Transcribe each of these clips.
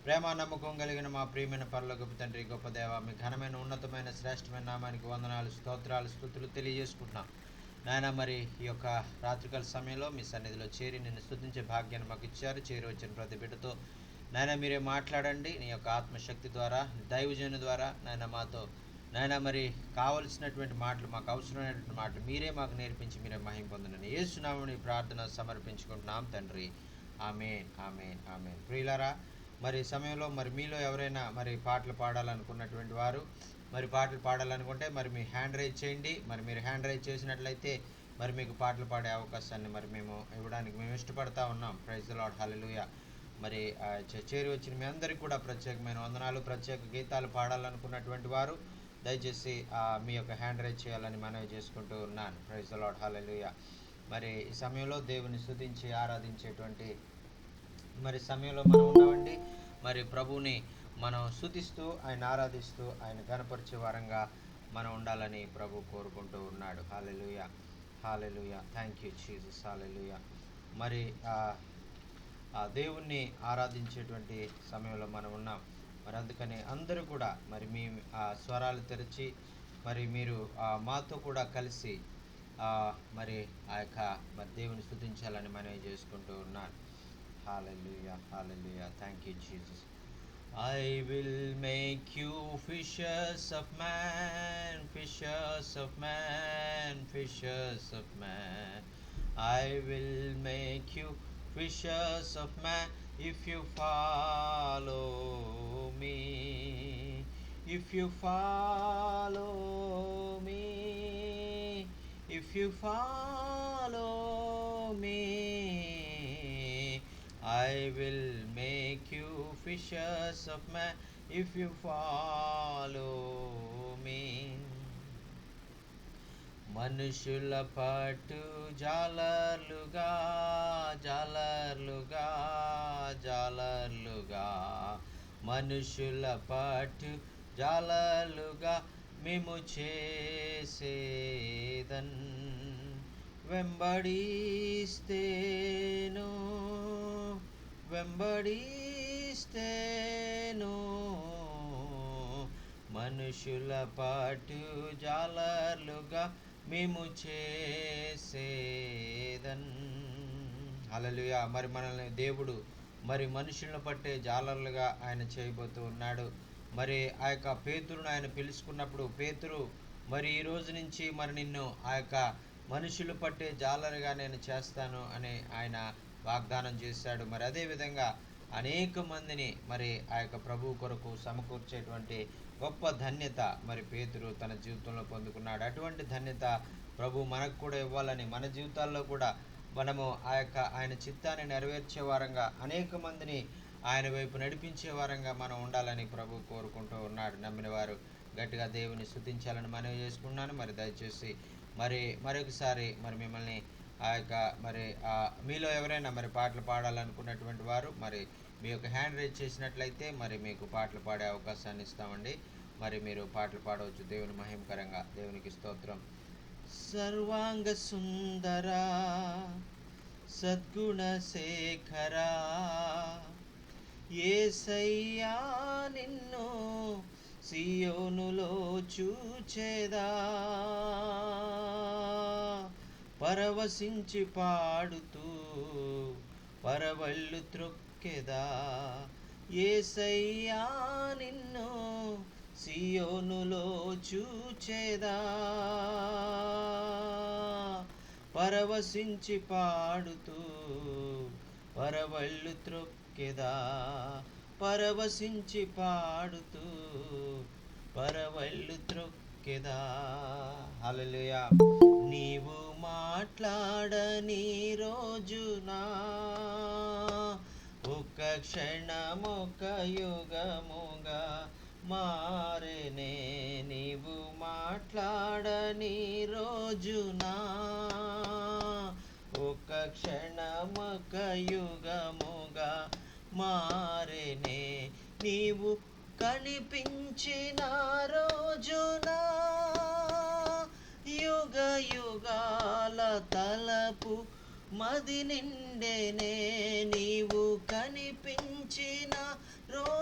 ప్రేమ నమ్మకం కలిగిన మా ప్రియమైన పరలోకపు తండ్రి, గొప్ప దేవ, మీ ఘనమైన ఉన్నతమైన శ్రేష్టమైన నామానికి వందనాలు, స్తోత్రాలు, స్తుతులు తెలియజేసుకుంటున్నాం నాయన. మరి ఈ యొక్క రాత్రికాల సమయంలో మీ సన్నిధిలో చేరి నిన్ను స్తుతించే భాగ్యాన్ని మాకు ఇచ్చారు. చేరి వచ్చిన ప్రతి బిడ్డతో నాయన మీరే మాట్లాడండి. నీ యొక్క ఆత్మశక్తి ద్వారా, దైవజను ద్వారా నాయన మాతో నాయన మరి కావలసినటువంటి మాటలు, మాకు అవసరమైనటువంటి మాటలు మీరే మాకు నేర్పించి మీరే మహిమ పొందనని యేసునామమున ఈ ప్రార్థన సమర్పించుకుంటున్నాం తండ్రి. ఆమేన్, ఆమేన్, ఆమేన్. ప్రియులారా, మరి సమయంలో మరి మీలో ఎవరైనా మరి పాటలు పాడాలనుకున్నటువంటి వారు మరి పాటలు పాడాలనుకుంటే మరి మీ హ్యాండ్ రైజ్ చేయండి. మరి మీరు హ్యాండ్ రైజ్ చేసినట్లయితే మరి మీకు పాటలు పాడే అవకాశాన్ని మరి మేము ఇవ్వడానికి మేము ఇష్టపడతా ఉన్నాం. ప్రైజ్ ది లార్డ్, హల్లెలూయా. మరి చేరి వచ్చిన మీ అందరికీ కూడా ప్రత్యేకమైన వందనాలు. ప్రత్యేక గీతాలు పాడాలనుకున్నటువంటి వారు దయచేసి మీ యొక్క హ్యాండ్ రైజ్ చేయాలని మనవి చేసుకుంటూ ఉన్నాను. ప్రైజ్ ది లార్డ్, హల్లెలూయా. మరి ఈ సమయంలో దేవుని స్తుతించి ఆరాధించేటువంటి మరి సమయంలో మనం ఉన్నామండి. మరి ప్రభువుని మనం స్తుతిస్తూ ఆయన ఆరాధిస్తూ ఆయన గణపరిచే వారంగా మనం ఉండాలని ప్రభు కోరుకుంటూ ఉన్నాడు. హల్లెలూయా, హల్లెలూయా. థ్యాంక్ యూ జీసస్, హల్లెలూయా. మరి దేవుణ్ణి ఆరాధించేటువంటి సమయంలో మనం ఉన్నాం. మరి అందుకని అందరూ కూడా మరి మీ స్వరాలు తెరిచి మరి మీరు మాతో కూడా కలిసి మరి ఆ యొక్క మరి దేవుని స్తుతించాలని మనవి చేసుకుంటూ ఉన్నాను. Hallelujah, hallelujah. Thank you, Jesus. I will make you fishers of man, fishers of man, fishers of man. I will make you fishers of man if you follow me. If you follow me, if you follow me, I will make you fishers of men if you follow me. మనుషుల పట్టు జాలర్లుగా, జాలర్లుగా, జాలర్లుగా, మనుషుల పట్టు జాలర్లుగా మేము చేసేదన్ వెంబడిస్తేను, వెంబడిస్తేను, మనుషుల పాటు జాలర్లుగా మేము చేసేదన్. హల్లెలూయా. మరి మనల్ని దేవుడు మరి మనుషులను పట్టే జాలర్లుగా ఆయన చేయబోతూ ఉన్నాడు. మరి ఆ యొక్క పేతురును ఆయన పిలుచుకున్నప్పుడు, పేతురు మరి ఈ రోజు నుంచి మరి నిన్ను ఆ యొక్క మనుషులు పట్టే జాలరుగా నేను చేస్తాను అని ఆయన వాగ్దానం చేశాడు. మరి అదేవిధంగా అనేక మందిని మరి ఆ యొక్క ప్రభు కొరకు సమకూర్చేటువంటి గొప్ప ధన్యత మరి పేతురు తన జీవితంలో పొందుకున్నాడు. అటువంటి ధన్యత ప్రభు మనకు కూడా ఇవ్వాలని, మన జీవితాల్లో కూడా మనము ఆ యొక్క ఆయన చిత్తాన్ని నెరవేర్చే వారంగా, అనేక మందిని ఆయన వైపు నడిపించే వారంగా మనం ఉండాలని ప్రభు కోరుకుంటూ ఉన్నాడు. నమ్మిన వారు గట్టిగా దేవుని స్తుతించాలని మనవి చేసుకున్నాను. మరి దయచేసి మరొకసారి మరి మిమ్మల్ని ఆ యొక్క మరి మీలో ఎవరైనా మరి పాటలు పాడాలనుకున్నటువంటి వారు మరి మీ యొక్క హ్యాండ్ రైజ్ చేసినట్లయితే మరి మీకు పాటలు పాడే అవకాశాన్ని ఇస్తామండి. మరి మీరు పాటలు పాడవచ్చు దేవుని మహిమకరంగా. దేవునికి స్తోత్రం. సర్వాంగ సుందర సద్గుణ శేఖరా, యేసయ్యా నిన్ను సియోనులో చూచేదా, పరవశించి పాడుతూ పరవళ్ళు త్రొక్కెదా, యేసయ్యా నిన్ను సియోనులో చూచేదా, పరవశించి పాడుతూ పరవళ్ళు త్రొక్కెదా, పరవశించి పాడుతూ పరవళ్ళు త్రొక్కెదా. హల్లెలూయా. నీవు మాట్లాడని రోజునా ఒక క్షణమొక యుగముగా మారెనే, నీవు మాట్లాడని రోజునా ఒక క్షణమొక యుగముగా మారెనే, నీవు కనిపించిన రోజునా యుగ యుగాల తలపు మది నిండెనే, నీవు కనిపించిన రోజు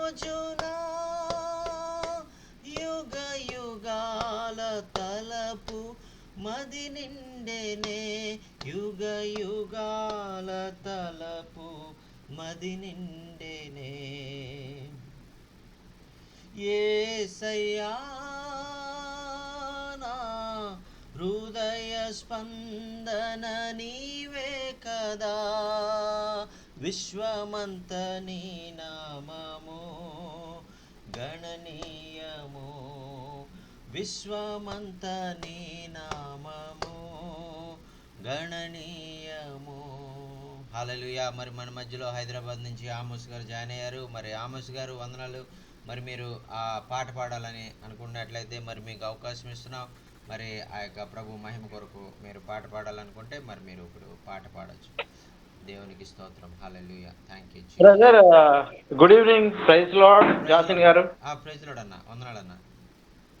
మది నిండెనే యుగ యుగాల తలపు మది నిండెనే. యేసయ్యా నా హృదయ స్పందన నీవే కదా, విశ్వమంత నీ నామము గణనీయము, విశ్వమంత నీ నామము గణనీయము. హల్లెలూయా. మరి మన మధ్యలో హైదరాబాద్ నుంచి ఆమోస్ గారు జాయిన్ అయ్యారు. మరి ఆమోస్ గారు వందనాలు. మరి మీరు ఆ పాట పాడాలని అనుకున్నట్లయితే మరి మీకు అవకాశం ఇస్తున్నాం. మరి ఆ యొక్క ప్రభు మహిమ కొరకు మీరు పాట పాడాలనుకుంటే మరి మీరు ఇప్పుడు పాట పాడచ్చు. దేవునికి స్తోత్రం. హల్లెలూయా. Thank you brother. Good evening. Praise lord Jason గారు. ప్రైజ్ లార్డ్ అన్న. వందనాలు అన్న.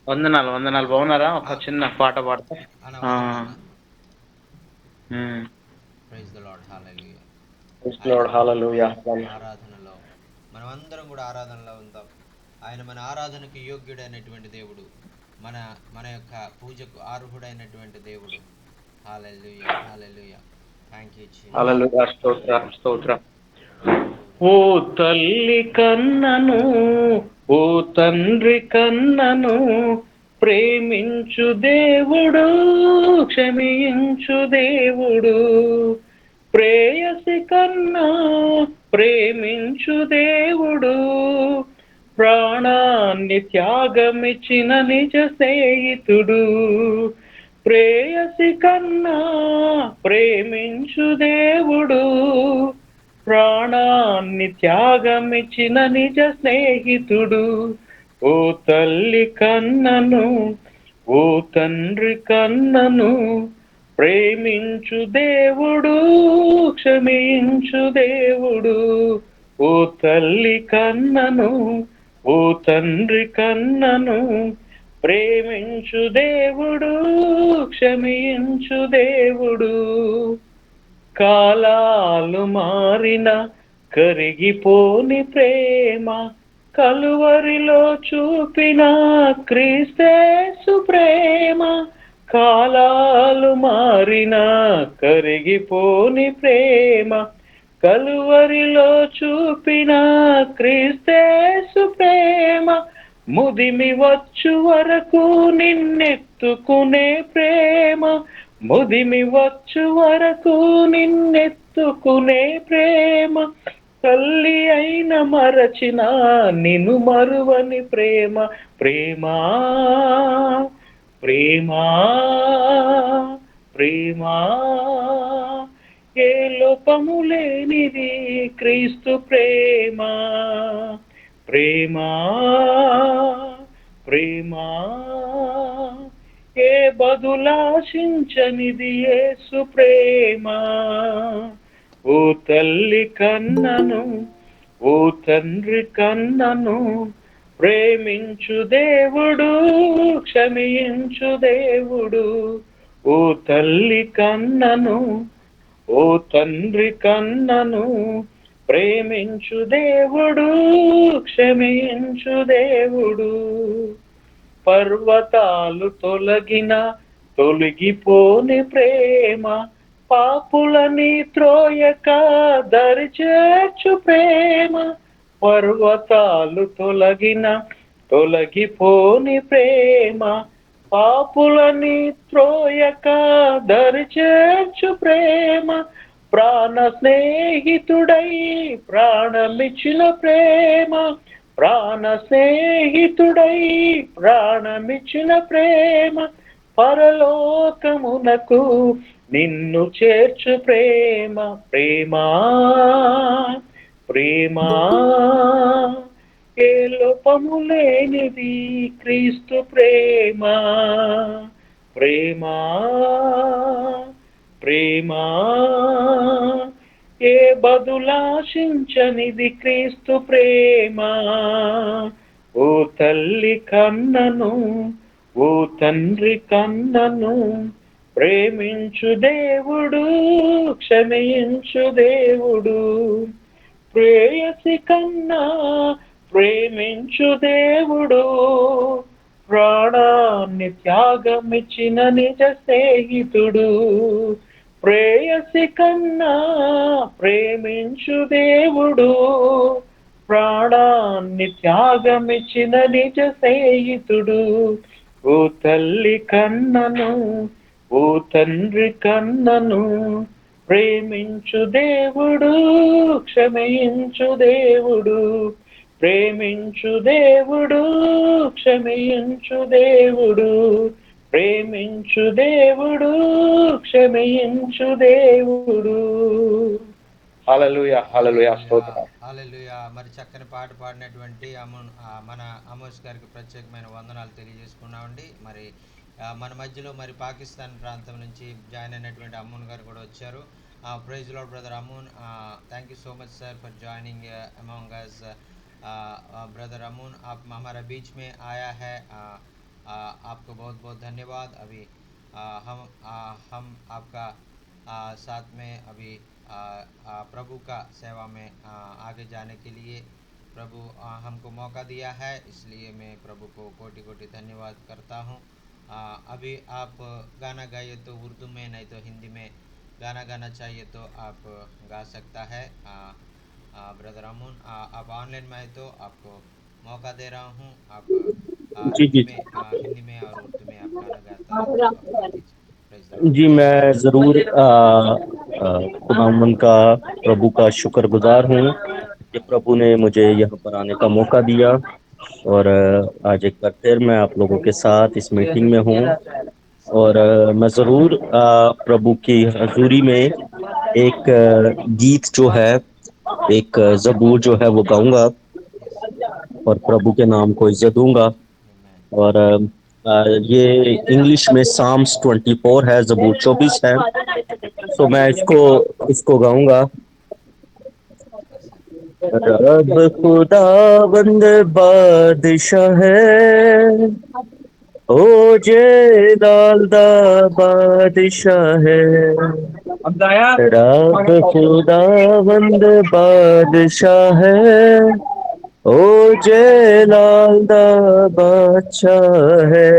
వందనాలు వందనాలు. బాగున్నారా? ఒక చిన్న పాట పాడతా. Praise the lord. Hallelujah. Praise lord. Hallelujah. ఆరాధనలో మనమందరం కూడా ఆరాధనలో ఉందాం. ఆయన మన ఆరాధనకు యోగ్యుడైనటువంటి దేవుడు, మన మన యొక్క పూజకు అర్హుడైనటువంటి దేవుడు. Hallelujah. Hallelujah. Thank you Jesus. Hallelujah. స్తోత్రం స్తోత్రం. ఓ తల్లి కన్నను, ఓ తండ్రి కన్నను, ప్రేమించు దేవుడు, క్షమించు దేవుడు. ప్రేయసి కన్నా ప్రేమించు దేవుడు, ప్రాణాన్ని త్యాగమిచ్చిన నిజ స్నేహితుడు. ప్రేయసి కన్నా ప్రేమించు దేవుడు, ప్రాణాన్ని త్యాగమిచ్చిన నిజ స్నేహితుడు. ఓ తల్లి కన్నను, ఓ తండ్రి కన్నను, ప్రేమించు దేవుడు, క్షమించు దేవుడు. ఓ తల్లి కన్నను, ఓ తండ్రి కన్నను, ప్రేమించు దేవుడు, క్షమించు దేవుడు. కాలాలు మారిన కరిగిపోని ప్రేమ, కలువరిలో చూపిన క్రీస్తేసు ప్రేమ. కాలాలు మారిన కరిగిపోని ప్రేమ, కలువరిలో చూపిన క్రీస్తేసు ప్రేమ. ముదిమి వచ్చు వరకు నిన్నెత్తుకునే ప్రేమ, ముదిమి వచ్చు వరకు నిన్నెత్తుకునే ప్రేమ. తల్లి అయిన మరచిన నిన్ను మరువని ప్రేమ. ప్రేమా ప్రేమా ప్రేమా, ఏ లోపము లేనిది క్రీస్తు ప్రేమ. ప్రేమా ప్రేమా, ఏ బదులాశించనిది యేసు ప్రేమ. ఓ తల్లి కన్నను, ఓ తండ్రి కన్నను, ప్రేమించు దేవుడు, క్షమించు దేవుడు. ఓ తల్లి కన్నను, ఓ తండ్రి కన్నను, ప్రేమించు దేవుడు, క్షమించు దేవుడు. పర్వతాలు తొలగిన తొలగిపోని ప్రేమ, పాపులని త్రోయక దరిచేర్చు ప్రేమ. పర్వతాలు తొలగిన తొలగిపోని ప్రేమ, పాపులని త్రోయక దరిచేర్చు ప్రేమ. ప్రాణ స్నేహితుడై ప్రాణమిచ్చిన ప్రేమ, ప్రాణ స్నేహితుడై ప్రాణమిచ్చిన ప్రేమ. పరలోకమునకు నిన్ను చేర్చు ప్రేమ. ప్రేమా ప్రేమా, ఏ లోపము లేనిది క్రీస్తు ప్రేమ. ప్రేమా ప్రేమా, ఏ బదులాశించనిది క్రీస్తు ప్రేమ. ఓ తల్లి కన్నను, ఓ తండ్రి కన్నను, ప్రేమించు దేవుడు, క్షమించు దేవుడు. ప్రేయసి కన్నా ప్రేమించు దేవుడు, ప్రాణాన్ని త్యాగమిచ్చిన నిజ స్నేహితుడు, ప్రేయసి కన్నా ప్రేమించు దేవుడు, ప్రాణాన్ని త్యాగమిచ్చిన నిజ స్నేహితుడు, ఓ తల్లి కన్నను, ఓ తండ్రి కన్నను, ప్రేమించు దేవుడు, క్షమించు దేవుడు, ప్రేమించు దేవుడు, క్షమించు దేవుడు, ప్రేమించు దేవుడు, క్షమించు దేవుడు. హల్లెలూయా, హల్లెలూయా, స్తోత్రం. హల్లెలూయా. మరి చక్కని పాట పాడినటువంటి మన అమోష్ గారికి ప్రత్యేకమైన వందనాలు తెలియజేసుకున్నామండి. మరి మన మధ్యలో మరి పాకిస్తాన్ ప్రాంతం నుంచి జాయిన్ అయినటువంటి అమ్మన్ గారు కూడా వచ్చారు. ప్రైజ్ లార్డ్ బ్రదర్ అమూన్, thank you so much sir for joining among us. Brother अमून, आप हमारा बीच में आया है, आपको बहुत बहुत धन्यवाद। अभी हम आपका साथ में अभी प्रभु का सेवा में आगे जाने के लिए प्रभु हमको मौका दिया है, इसलिए मैं प्रभु को कोटि कोटि धन्यवाद करता हूँ। अभी आप गाना गाइए तो उर्दू में, नहीं तो हिंदी में गाना गाना चाहिए तो आप गा सकता है। ब्रदर अमून, आप ऑनलाइन में आए तो आपको मौका दे रहा हूँ। आप जी जी हिंदी में और उर्दू में आप गाना गाता है तो आप गा दीजिए। Praise the Lord. जी, मैं ज़रूर खुदावंद का, प्रभु का शुक्रगुजार हूँ कि प्रभु ने मुझे यहाँ पर आने का मौका दिया, और आज एक बार फिर मैं आप लोगों के साथ इस मीटिंग में हूँ, और मैं ज़रूर प्रभु की हजूरी में एक गीत जो है, एक ज़बूर जो है वो गाऊंगा, यस, और प्रभु के नाम को इज्जत दूंगा। आमेन। और ये इंग्लिश में साम्स 24 है, ज़बूर 24 है। तो मैं इसको गाऊंगा। अच्छा, रब खुदावंद बादशाह है, ओ जेलाल दा बादशाह है, रब खुदावंद बादशाह है, ओ जेलाल दा बादशाह है,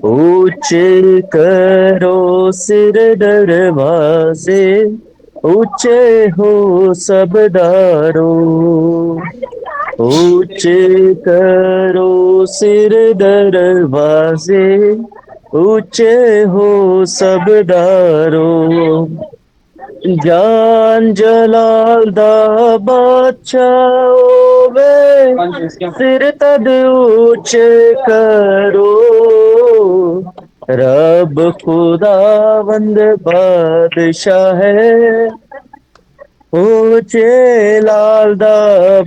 ऊंचे करो सिर दरवाजे, ऊंचे हो सब दारो, ऊंचे करो सिर दरवाजे, ऊंचे हो सब दारो, जान जलाल दा बादशाह होवे, सिर तद ऊंचे करो, रब खुदावंद बादशाह है, ऊंचे लाल दा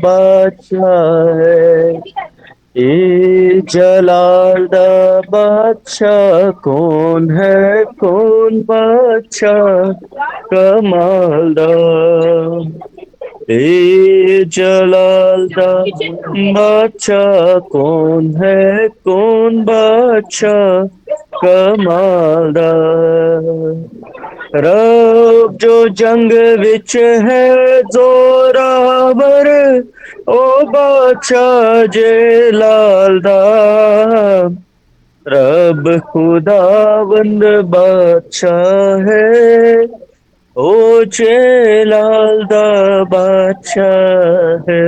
बादशाह है, ए जलाल दा बादशाह कौन है, कौन बादशाह कमाल दा, ए जलाल दा बादशाह कौन है, कौन बादशाह कमाल दा, रब जो जंग विच है जोरावर, ओ बादशाह जेलाल दा, रब खुदावंद बादशाह है, ओ जेलाल दा बादशाह है।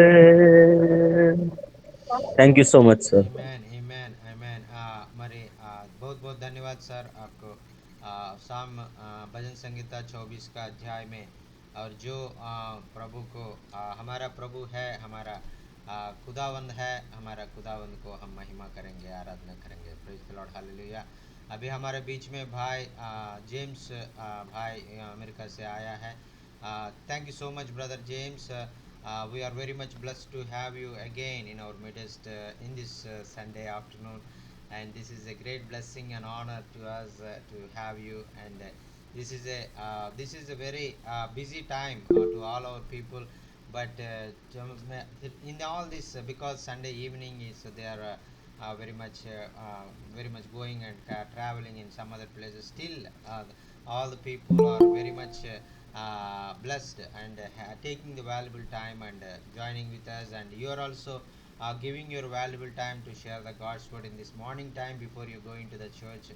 Thank you so much sir. Amen, amen, amen. మరి बहुत बहुत धन्यवाद सर आपको। शाम भजन संगीता 24 का अध्याय में, और जो प्रभु को हमारा प्रभु है, हमारा खुदावंद है, हमारा खुदावंद को हम महिमा करेंगे, आराधना करेंगे। Praise the Lord, hallelujah. अभी हमारे बीच में भाई जेम्स भाई अमेरिका से आया है। Thank you so much brother James. We are very much blessed to have you again in our midst in this Sunday afternoon, and this is a great blessing and honor to us to have you. And this is a very busy time to all our people, but in all this because Sunday evening is they are very much going and traveling in some other places. Still, all the people are very much blessed and taking the valuable time and joining with us. And you are also giving your valuable time to share the God's word in this morning time before you go into the church.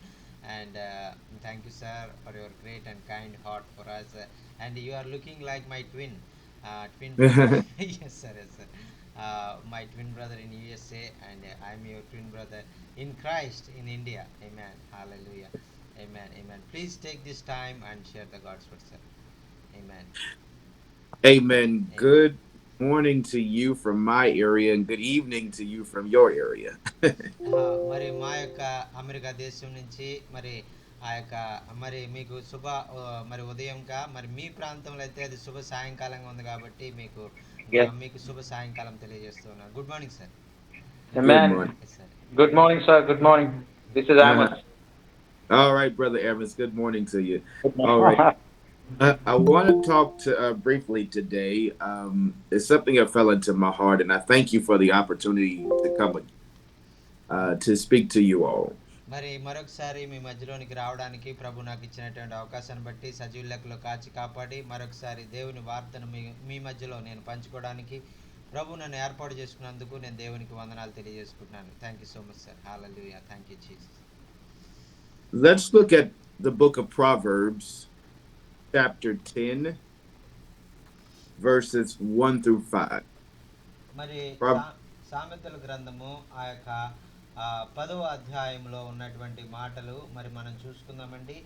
And thank you, sir, for your great and kind heart for us. And you are looking like my twin brother. Yes, sir. Yes, sir. My twin brother in USA, and I'm your twin brother in Christ in India. Amen. Hallelujah. Amen. Amen. Please take this time and share the God's word, sir. Amen. Amen. Amen. Good morning to you from my area and good evening to you from your area. మరి మా యొక్క America దేశం నుంచి మరి ఆ యొక్క మరి మీకు మరి ఉదయంగా మరి మీ ప్రాంతంలో అయితే అది శుభ సాయంకాలంగా ఉంది కాబట్టి మీకు Yes. మీకు శుభ సాయంకాలం తెలియజేస్తున్నాను. Good morning sir. Good Amen. morning. Yes sir. Good morning, sir. Good morning. This is Amos. All right, Brother Evans. Good morning to you. All right. I want to talk to briefly today. It's something that fell into my heart, and I thank you for the opportunity to come to speak to you all. మరి మరొకసారి మీ మధ్యలోనికి రావడానికి ప్రభు నాకు ఇచ్చినటువంటి అవకాశాన్ని బట్టి సజీవ లెక్కలో కాచి కాపాడి మరొకసారి దేవుని వార్తను మీ మధ్యలో నేను పంచుకోవడానికి ప్రభు నన్ను ఏర్పాటు చేసుకున్నందుకు నేను దేవునికి వందనాలు తెలియజేసుకుంటున్నాను. Thank you so much sir. Hallelujah. Thank you Jesus. Let's look at the book of Proverbs, chapter 10, verses 1 through 5. మరి Prob- సామెతల గ్రంథము ఆ యొక్క 10వ అధ్యాయంలో ఉన్నటువంటి మాటలు మరి మనం చూసుకుందామండి.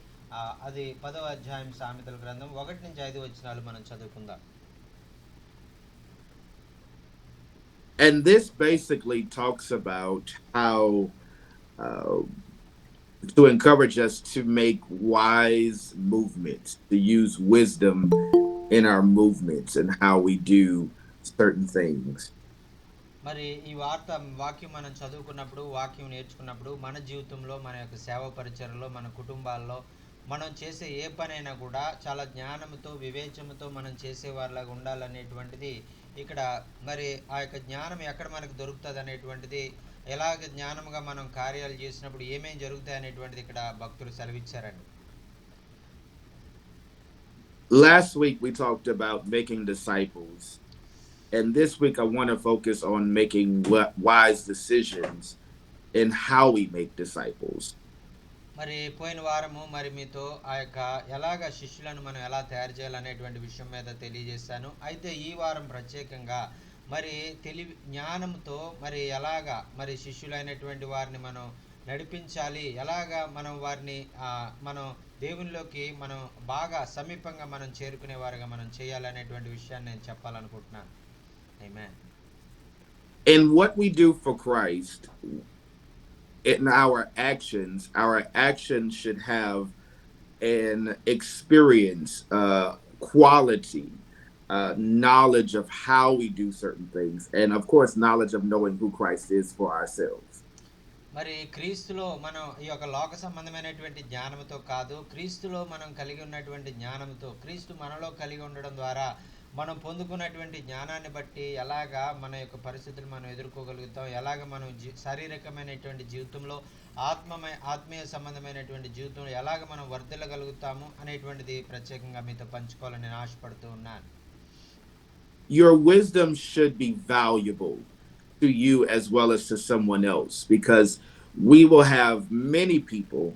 అది 10వ అధ్యాయం సామెతల గ్రంథం 1 నుంచి 5 వచనాలు మనం చదువుకుందాం. And this basically talks about how to encourage us to make wise movements, to use wisdom in our movements and how we do certain things. మరి ఈ వాక్యం మనం చదువుకున్నప్పుడు వాక్యం నేర్చుకున్నప్పుడు మన జీవితంలో మన యొక్క సేవ పరిచర్లో మన కుటుంబాల్లో మనం చేసే ఏ పనైనా కూడా చాలా జ్ఞానంతో వివేచనతో మనం చేసేవారిలాగా ఉండాలనేటువంటిది ఇక్కడ మరి ఆ యొక్క జ్ఞానం ఎక్కడ మనకు దొరుకుతుంది అనేటువంటిది, ఎలాగ జ్ఞానంగా మనం కార్యాలు చేసినప్పుడు ఏమేం జరుగుతాయి అనేటువంటిది ఇక్కడ భక్తులు సెలవిచ్చారండి. Last week we talked about making disciples, and this week I want to focus on making wise decisions in how we make disciples. మరి పోయిన వారము మరి మీతో ఆ యొక్క ఎలాగ శిష్యులను మనం ఎలా తయారు చేయాలనేటువంటి విషయం మీద తెలియజేశాను. అయితే ఈ వారం ప్రత్యేకంగా మరి జ్ఞానంతో మరి ఎలాగా మరి శిష్యులైనటువంటి వారిని మనం నడిపించాలి, ఎలాగా మనం వారిని మనం దేవునిలోకి మనం బాగా సమీపంగా మనం చేరుకునే వారుగా మనం చేయాలనేటువంటి విషయాన్ని నేను చెప్పాలనుకుంటున్నాను. ఆమేన్. In what we do for Christ, in our actions should have an experience, quality, knowledge of how we do certain things, and of course, knowledge of knowing who Christ is for ourselves. మరి క్రీస్తులో మనం ఈ యొక్క లోక సంబంధమైనటువంటి జ్ఞానంతో కాదు, క్రీస్తులో మనం కలిగి ఉన్నటువంటి జ్ఞానంతో, క్రీస్తు మనలో కలిగి ఉండడం ద్వారా మనం పొందుకున్నటువంటి జ్ఞానాన్ని బట్టి ఎలాగా మన యొక్క పరిస్థితులు మనం ఎదుర్కోగలుగుతాం, ఎలాగ మనం శారీరకమైనటువంటి జీవితంలో ఆత్మీయ సంబంధమైనటువంటి జీవితంలో ఎలాగ మనం వర్ధిల్లగలుగుతాము అనేటువంటిది ప్రత్యేకంగా మీతో పంచుకోవాలని నేను ఆశపడుతూ ఉన్నాను. Your wisdom should be valuable to you as well as to someone else, because we will have many people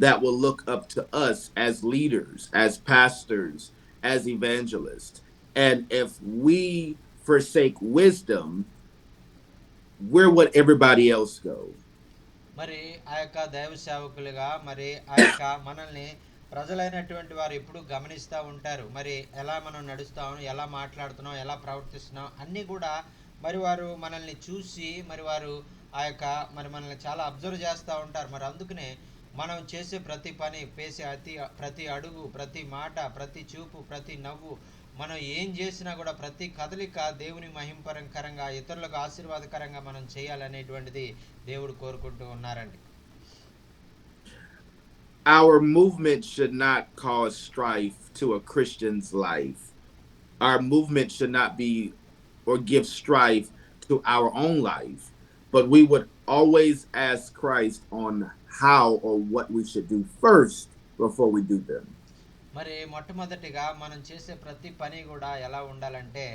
that will look up to us as leaders, as pastors, as evangelists. And if we forsake wisdom, where would everybody else go? మరి ఆ యొక్క దైవ సేవకులుగా మరి ఆ యొక్క మనల్ని ప్రజలైనటువంటి వారు ఎప్పుడు గమనిస్తూ ఉంటారు. మరి ఎలా మనం నడుస్తాం, ఎలా మాట్లాడుతున్నాం, ఎలా ప్రవర్తిస్తున్నాం అన్నీ కూడా మరి వారు మనల్ని చూసి మరి వారు ఆ యొక్క మరి మనల్ని చాలా అబ్జర్వ్ చేస్తూ ఉంటారు. మరి అందుకనే మనం చేసే ప్రతి పని, ప్రతి అడుగు, ప్రతి మాట, ప్రతి చూపు, ప్రతి నవ్వు, మనం ఏం చేసినా కూడా ప్రతి కదలిక దేవుని మహింపరంకరంగా ఇతరులకు ఆశీర్వాదకరంగా మనం చేయాలనేటువంటిది దేవుడు కోరుకుంటూ ఉన్నారండి. Our movement should not cause strife to a Christian's life. Our movement should not be or give strife to our own life, but we would always ask Christ on how or what we should do first before we do them. మరి మొట్టమొదటిగా మనం చేసే ప్రతి పని కూడా ఎలా ఉండాలంటే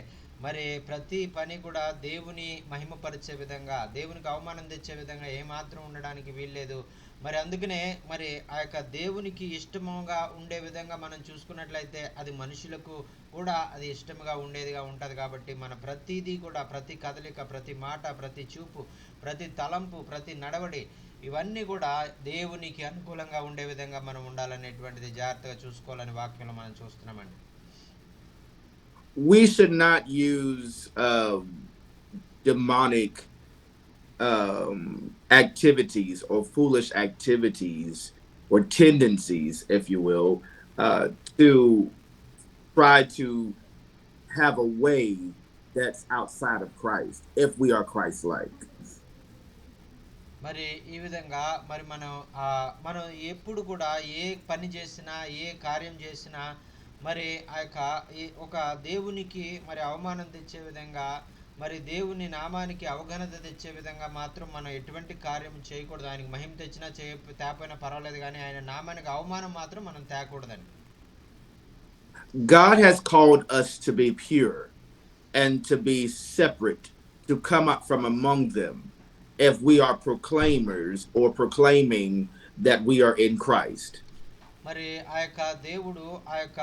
మరి ప్రతి పని కూడా దేవుని మహిమపరిచే విధంగా, దేవునికి అవమానం తెచ్చే విధంగా ఏమాత్రం ఉండడానికి వీల్లేదు. మరి అందుకనే మరి ఆ యొక్క దేవునికి ఇష్టముగా ఉండే విధంగా మనం చూసుకున్నట్లయితే అది మనుషులకు కూడా అది ఇష్టముగా ఉండేదిగా ఉంటుంది. కాబట్టి మన ప్రతిదీ కూడా, ప్రతి కదలిక, ప్రతి మాట, ప్రతి చూపు, ప్రతి తలంపు, ప్రతి నడవడి, ఇవన్నీ కూడా దేవునికి అనుకూలంగా ఉండే విధంగా మనం ఉండాలనేటువంటిది జాగ్రత్తగా చూసుకోవాలని వాక్యంలో మనం చూస్తున్నామండి. We should not use demonic activities or foolish activities or tendencies, if you will, to try to have a way that's outside of Christ if we are Christ-like. మరి ఈ విధంగా మరి మనం ఎప్పుడు కూడా ఏ పని చేసినా, ఏ కార్యం చేసినా మరి ఆ యొక్క ఒక దేవునికి మరి అవమానం తెచ్చే విధంగా, మరి దేవుని నామానికి అవఘనత తెచ్చే విధంగా మాత్రం మనం ఎటువంటి కార్యం చేయకూడదు. ఆయనకి మహిమ తెచ్చినా తేపోయినా పర్వాలేదు, కానీ ఆయన నామానికి అవమానం మాత్రం మనం తేకూడదని. God has called us to be pure and to be separate, to come up from among them, if we are proclaimers or proclaiming that we are in Christ. మరి ఆ యొక్క దేవుడు ఆ యొక్క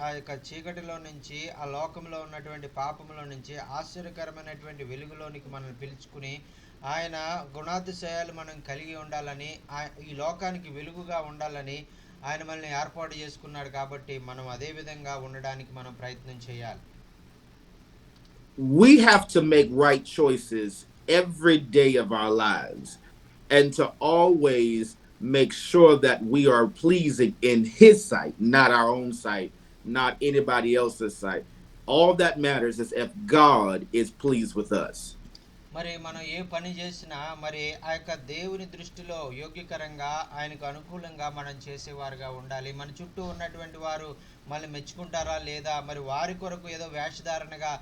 ఆ యొక్క చీకటిలో నుంచి, ఆ లోకంలో ఉన్నటువంటి పాపంలో నుంచి ఆశ్చర్యకరమైనటువంటి వెలుగులోనికి మనల్ని పిలుచుకుని, ఆయన గుణాతిశయాలు మనం కలిగి ఉండాలని, ఈ లోకానికి వెలుగుగా ఉండాలని ఆయన మనల్ని ఏర్పాటు చేసుకున్నాడు. కాబట్టి మనం అదే విధంగా ఉండడానికి మనం ప్రయత్నం చేయాలి. We have to make right choices every day of our lives, and to always make sure that we are pleasing in His sight, not our own sight, not anybody else's sight. All that matters is if God is pleased with us. మరి మనం ఏ పని చేసినా మరి ఆ యొక్క దేవుని దృష్టిలో యోగ్యకరంగా, ఆయనకు అనుకూలంగా మనం చేసేవారుగా ఉండాలి. మన చుట్టూ ఉన్నటువంటి వారు మళ్ళీ మెచ్చుకుంటారా లేదా, మరి వారి కొరకు ఏదో వేషధారణగా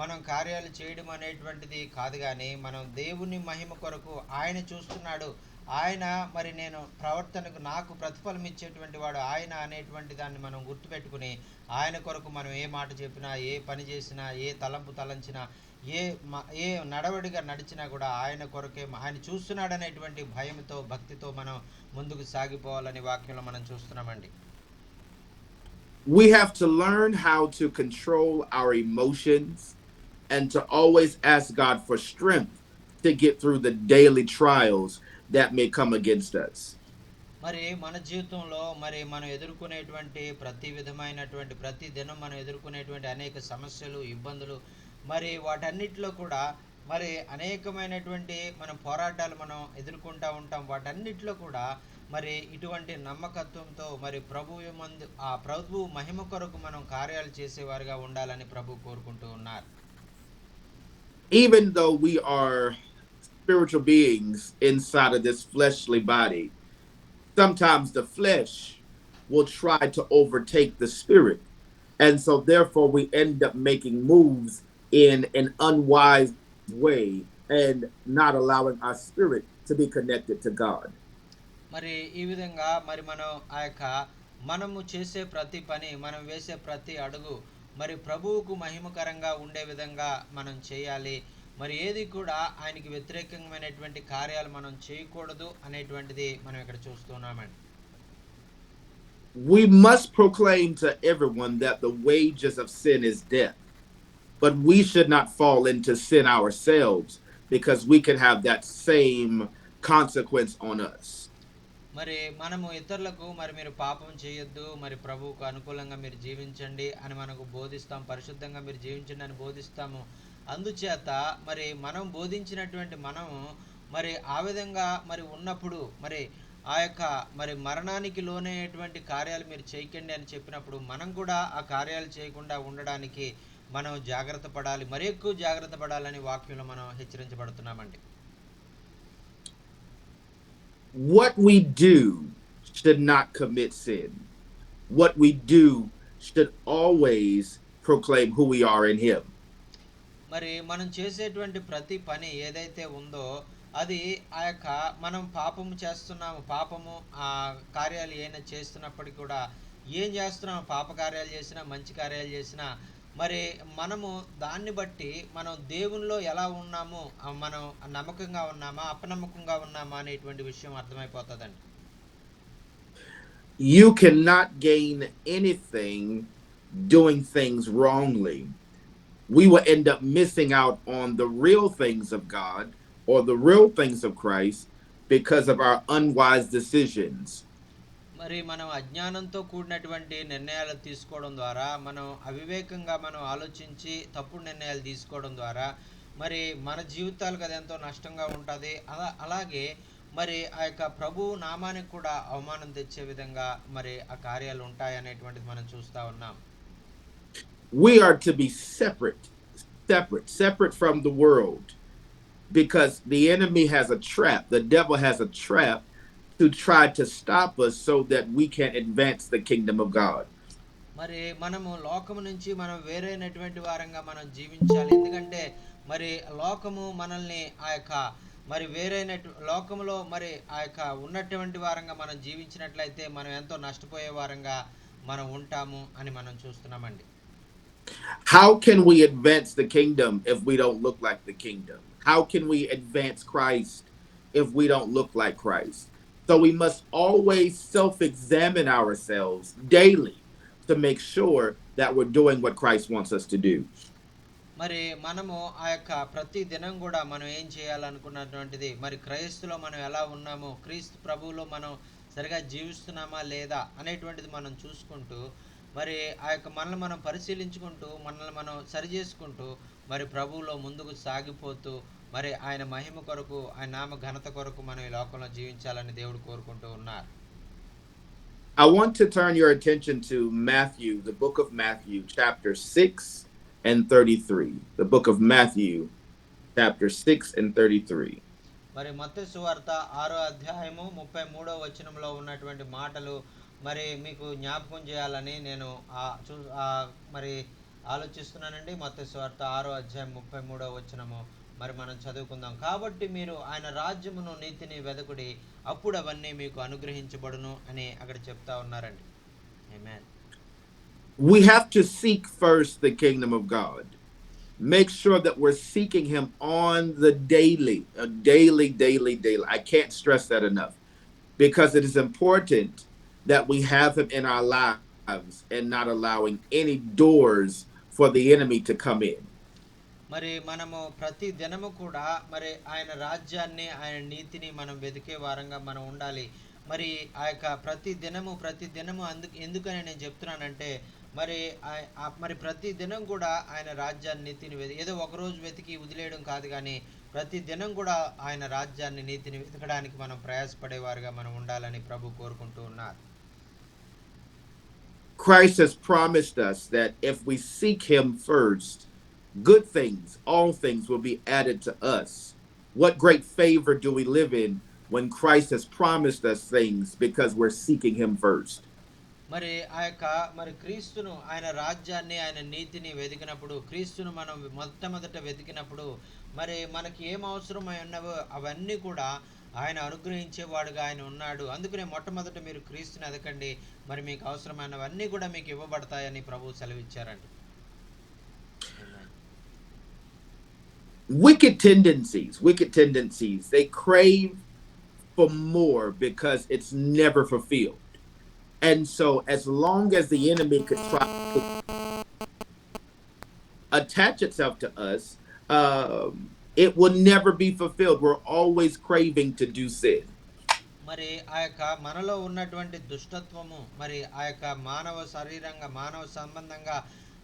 మనం కార్యాలు చేయడం అనేటువంటిది కాదు, కానీ మనం దేవుని మహిమ కొరకు, ఆయన చూస్తున్నాడు, ఆయన మరి నేను ప్రవర్తనకు నాకు ప్రతిఫలం ఇచ్చేటువంటి వాడు ఆయన అనేటువంటి దాన్ని మనం గుర్తుపెట్టుకుని, ఆయన కొరకు మనం ఏ మాట చెప్పినా, ఏ పని చేసినా, ఏ తలంపు తలంచినా, ఏ నడవడిగా నడిచినా కూడా ఆయన కొరకే, ఆయన చూస్తున్నాడు అనేటువంటి భయంతో, భక్తితో మనం ముందుకు సాగిపోవాలని వాక్యంలో మనం చూస్తున్నామండి. We have to learn how to control our emotions and to always ask God for strength to get through the daily trials that may come against us. మరి మన జీవితంలో మరి మనం ఎదుర్కొనేటువంటి ప్రతి విధమైనటువంటి, ప్రతి దినం మనం ఎదుర్కొనేటువంటి అనేక సమస్యలు, ఇబ్బందులు, మరి వాటన్నిటిలో కూడా మరి అనేకమైనటువంటి మన పోరాటాలు మనం ఎదుర్కొంటూ ఉంటాం. వాటన్నిటిలో కూడా మరి ఇటువంటి నమ్మకత్వంతో మరి ప్రభు మహిమ కొరకు మనం కార్యాలు చేసేవారుగా ఉండాలని ప్రభు కోరుకుంటూ ఉన్నారు. Even though we are spiritual beings inside of this fleshly body, sometimes the flesh will try to overtake the spirit. And so therefore we end up making moves in an unwise way and not allowing our spirit to be connected to God. మరి ఈ విధంగా మరి మనము చేసే ప్రతి పని, మనం వేసే ప్రతి అడుగు మరి ప్రభువుకు మహిమకరంగా ఉండే విధంగా మనం చేయాలి. మరి ఏది కూడా ఆయనకి వ్యతిరేకమైనటువంటి కార్యాలు మనం చేయకూడదు అనేటువంటిది మనం ఇక్కడ చూస్తున్నామండి. We must proclaim to everyone that the wages of sin is death, but we should not fall into sin ourselves, because we can have that same consequence on us. మరి మనము ఇతరులకు మరి మీరు పాపం చేయొద్దు, మరి ప్రభువుకు అనుకూలంగా మీరు జీవించండి అని మనకు బోధిస్తాం, పరిశుద్ధంగా మీరు జీవించండి అని బోధిస్తాము. అందుచేత మరి మనం బోధించినటువంటి మనము మరి ఆ విధంగా మరి ఉన్నప్పుడు మరి ఆ యొక్క మరి మరణానికి లోనయ్యేటువంటి కార్యాలు మీరు చేయకండి అని చెప్పినప్పుడు మనం కూడా ఆ కార్యాలు చేయకుండా ఉండడానికి మనం జాగ్రత్త పడాలి, మరి ఎక్కువ జాగ్రత్త పడాలని వాక్యంలో మనం హెచ్చరించబడుతున్నామండి. What we do should not commit sin. What we do should always proclaim who we are in Him. మరి మనం చేసేటువంటి ప్రతి పని ఏదైతే ఉందో అది ఆ యొక్క మనం పాపము చేస్తున్నాము, పాపము ఆ కార్యాలు ఏమైనా చేస్తున్నప్పటికీ కూడా, ఏం చేస్తున్నాము, పాప కార్యాలు చేసినా మంచి కార్యాలు చేసినా మరి మనము దాన్ని బట్టి మనం దేవునిలో ఎలా ఉన్నాము, మనం నమ్మకంగా ఉన్నామా అపనమ్మకంగా ఉన్నామా అనేటువంటి విషయం అర్థమైపోతుందండి. You cannot gain anything doing things wrongly. We will end up missing out on the real things of God or the real things of Christ because of our unwise decisions. మరి మనం అజ్ఞానంతో కూడినటువంటి నిర్ణయాలు తీసుకోవడం ద్వారా, మనం అవివేకంగా మనం ఆలోచించి తప్పుడు నిర్ణయాలు తీసుకోవడం ద్వారా మరి మన జీవితాలకు అది ఎంతో నష్టంగా ఉంటుంది. అలాగే మరి ఆ యొక్క ప్రభు నామానికి కూడా అవమానం తెచ్చే విధంగా మరి ఆ కార్యాలు ఉంటాయి అనేటువంటిది మనం చూస్తూ ఉన్నాం. We are to be separate from the world, because the enemy has a trap. The devil has a trap to try to stop us so that we can advance the kingdom of God. మరి మనము లోకము నుంచి మనం వేరైనటువంటి వారంగా మనం జీవించాలి. ఎందుకంటే మరి లోకము మనల్ని ఆ యొక్క మరి వేరైన లోకములో మరి ఆ యొక్క ఉన్నటువంటి వారంగా మనం జీవించినట్లయితే మనం ఎంతో నష్టపోయే వారంగా మనం ఉంటాము అని మనం చూస్తున్నామండి. How can we advance the kingdom if we don't look like the kingdom? How can we advance Christ if we don't look like Christ? So we must always self-examine ourselves daily to make sure that we're doing what Christ wants us to do. మరి మనము ఆ యొక్క ప్రతి దినం కూడా మనం ఏం చేయాలనుకున్నటువంటిది, మరి క్రైస్తులో మనం ఎలా ఉన్నామో, క్రీస్తు ప్రభువులో మనం సరిగా జీవిస్తున్నామా లేదా అనేటువంటిది మనం చూసుకుంటూ, మరి ఆ యొక్క మనల్ని మనం పరిశీలించుకుంటూ, మనల్ని మనం సరి చేసుకుంటూ మరి ప్రభువులో ముందుకు సాగిపోతూ మరి ఆయన మహిమ కొరకు, ఆయన నామ ఘనత కొరకు మనం ఈ లోకంలో జీవించాలని దేవుడు కోరుకుంటూ ఉన్నారు. I want to turn your attention to Matthew, the book of Matthew, chapter 6 and 33. The book of Matthew, chapter 6 and 33. మరి మత్తయి సువార్త 6వ అధ్యాయము 33వ వచనంలో ఉన్నటువంటి మాటలు మరి మీకు జ్ఞాపకం చేయాలని నేను మరి ఆలోచిస్తున్నానండి. మత్తయి సువార్త 6వ అధ్యాయం 33వ వచనము మరి మనం చదువుకుందాం. కాబట్టి మీరు ఆయన రాజ్యమును నీతిని వెదకుడి, అప్పుడు అవన్నీ మీకు అనుగ్రహించబడును అని అక్కడ చెప్తా ఉన్నారండి. ఆమేన్. We have to seek first the kingdom of God. Make sure that we're seeking him on the daily. I can't stress that enough, because it is important that we have him in our lives and not allowing any doors for the enemy to come in. మరి మనము ప్రతి దినము కూడా మరి ఆయన రాజ్యాన్ని, ఆయన నీతిని మనం వెతికే వారంగా మనం ఉండాలి. మరి ఆ యొక్క ప్రతి దినము ఎందుకని నేను చెప్తున్నానంటే మరి మరి ప్రతి దినం కూడా ఆయన రాజ్యాన్ని, నీతిని ఏదో ఒకరోజు వెతికి వదిలేయడం కాదు, కానీ ప్రతి దినం కూడా ఆయన రాజ్యాన్ని, నీతిని వెతకడానికి మనం ప్రయాసపడేవారుగా మనం ఉండాలని ప్రభు కోరుకుంటూ ఉన్నారు. Christ has promised us that if we seek him first, good things, all things will be added to us. What great favor do we live in when Christ has promised us things because we're seeking him first. మరి ఆ యొక్క మరి క్రీస్తును, ఆయన రాజ్యాన్ని, ఆయన నీతిని వెతికినప్పుడు, క్రీస్తును మనం మొట్టమొదట వెతికినప్పుడు మరి మనకి ఏం అవసరమై ఉన్నవో అవన్నీ కూడా ఆయన అనుగ్రహించేవాడుగా ఆయన ఉన్నాడు. అందుకనే మొట్టమొదట మీరు క్రీస్తుని ఎదకండి, మరి మీకు అవసరమైనవన్నీ కూడా మీకు ఇవ్వబడతాయని ప్రభువు సెలవిచ్చారండి. Wicked tendencies, they crave for more because it's never fulfilled. And so as long as the enemy could try to attach itself to us, it will never be fulfilled. We're always craving to do sin. మరి ఆ యొక్క మనలో ఉన్నటువంటి దుష్టత్వము, మరి ఆ యొక్క మానవ శరీరంగా, మానవ సంబంధంగా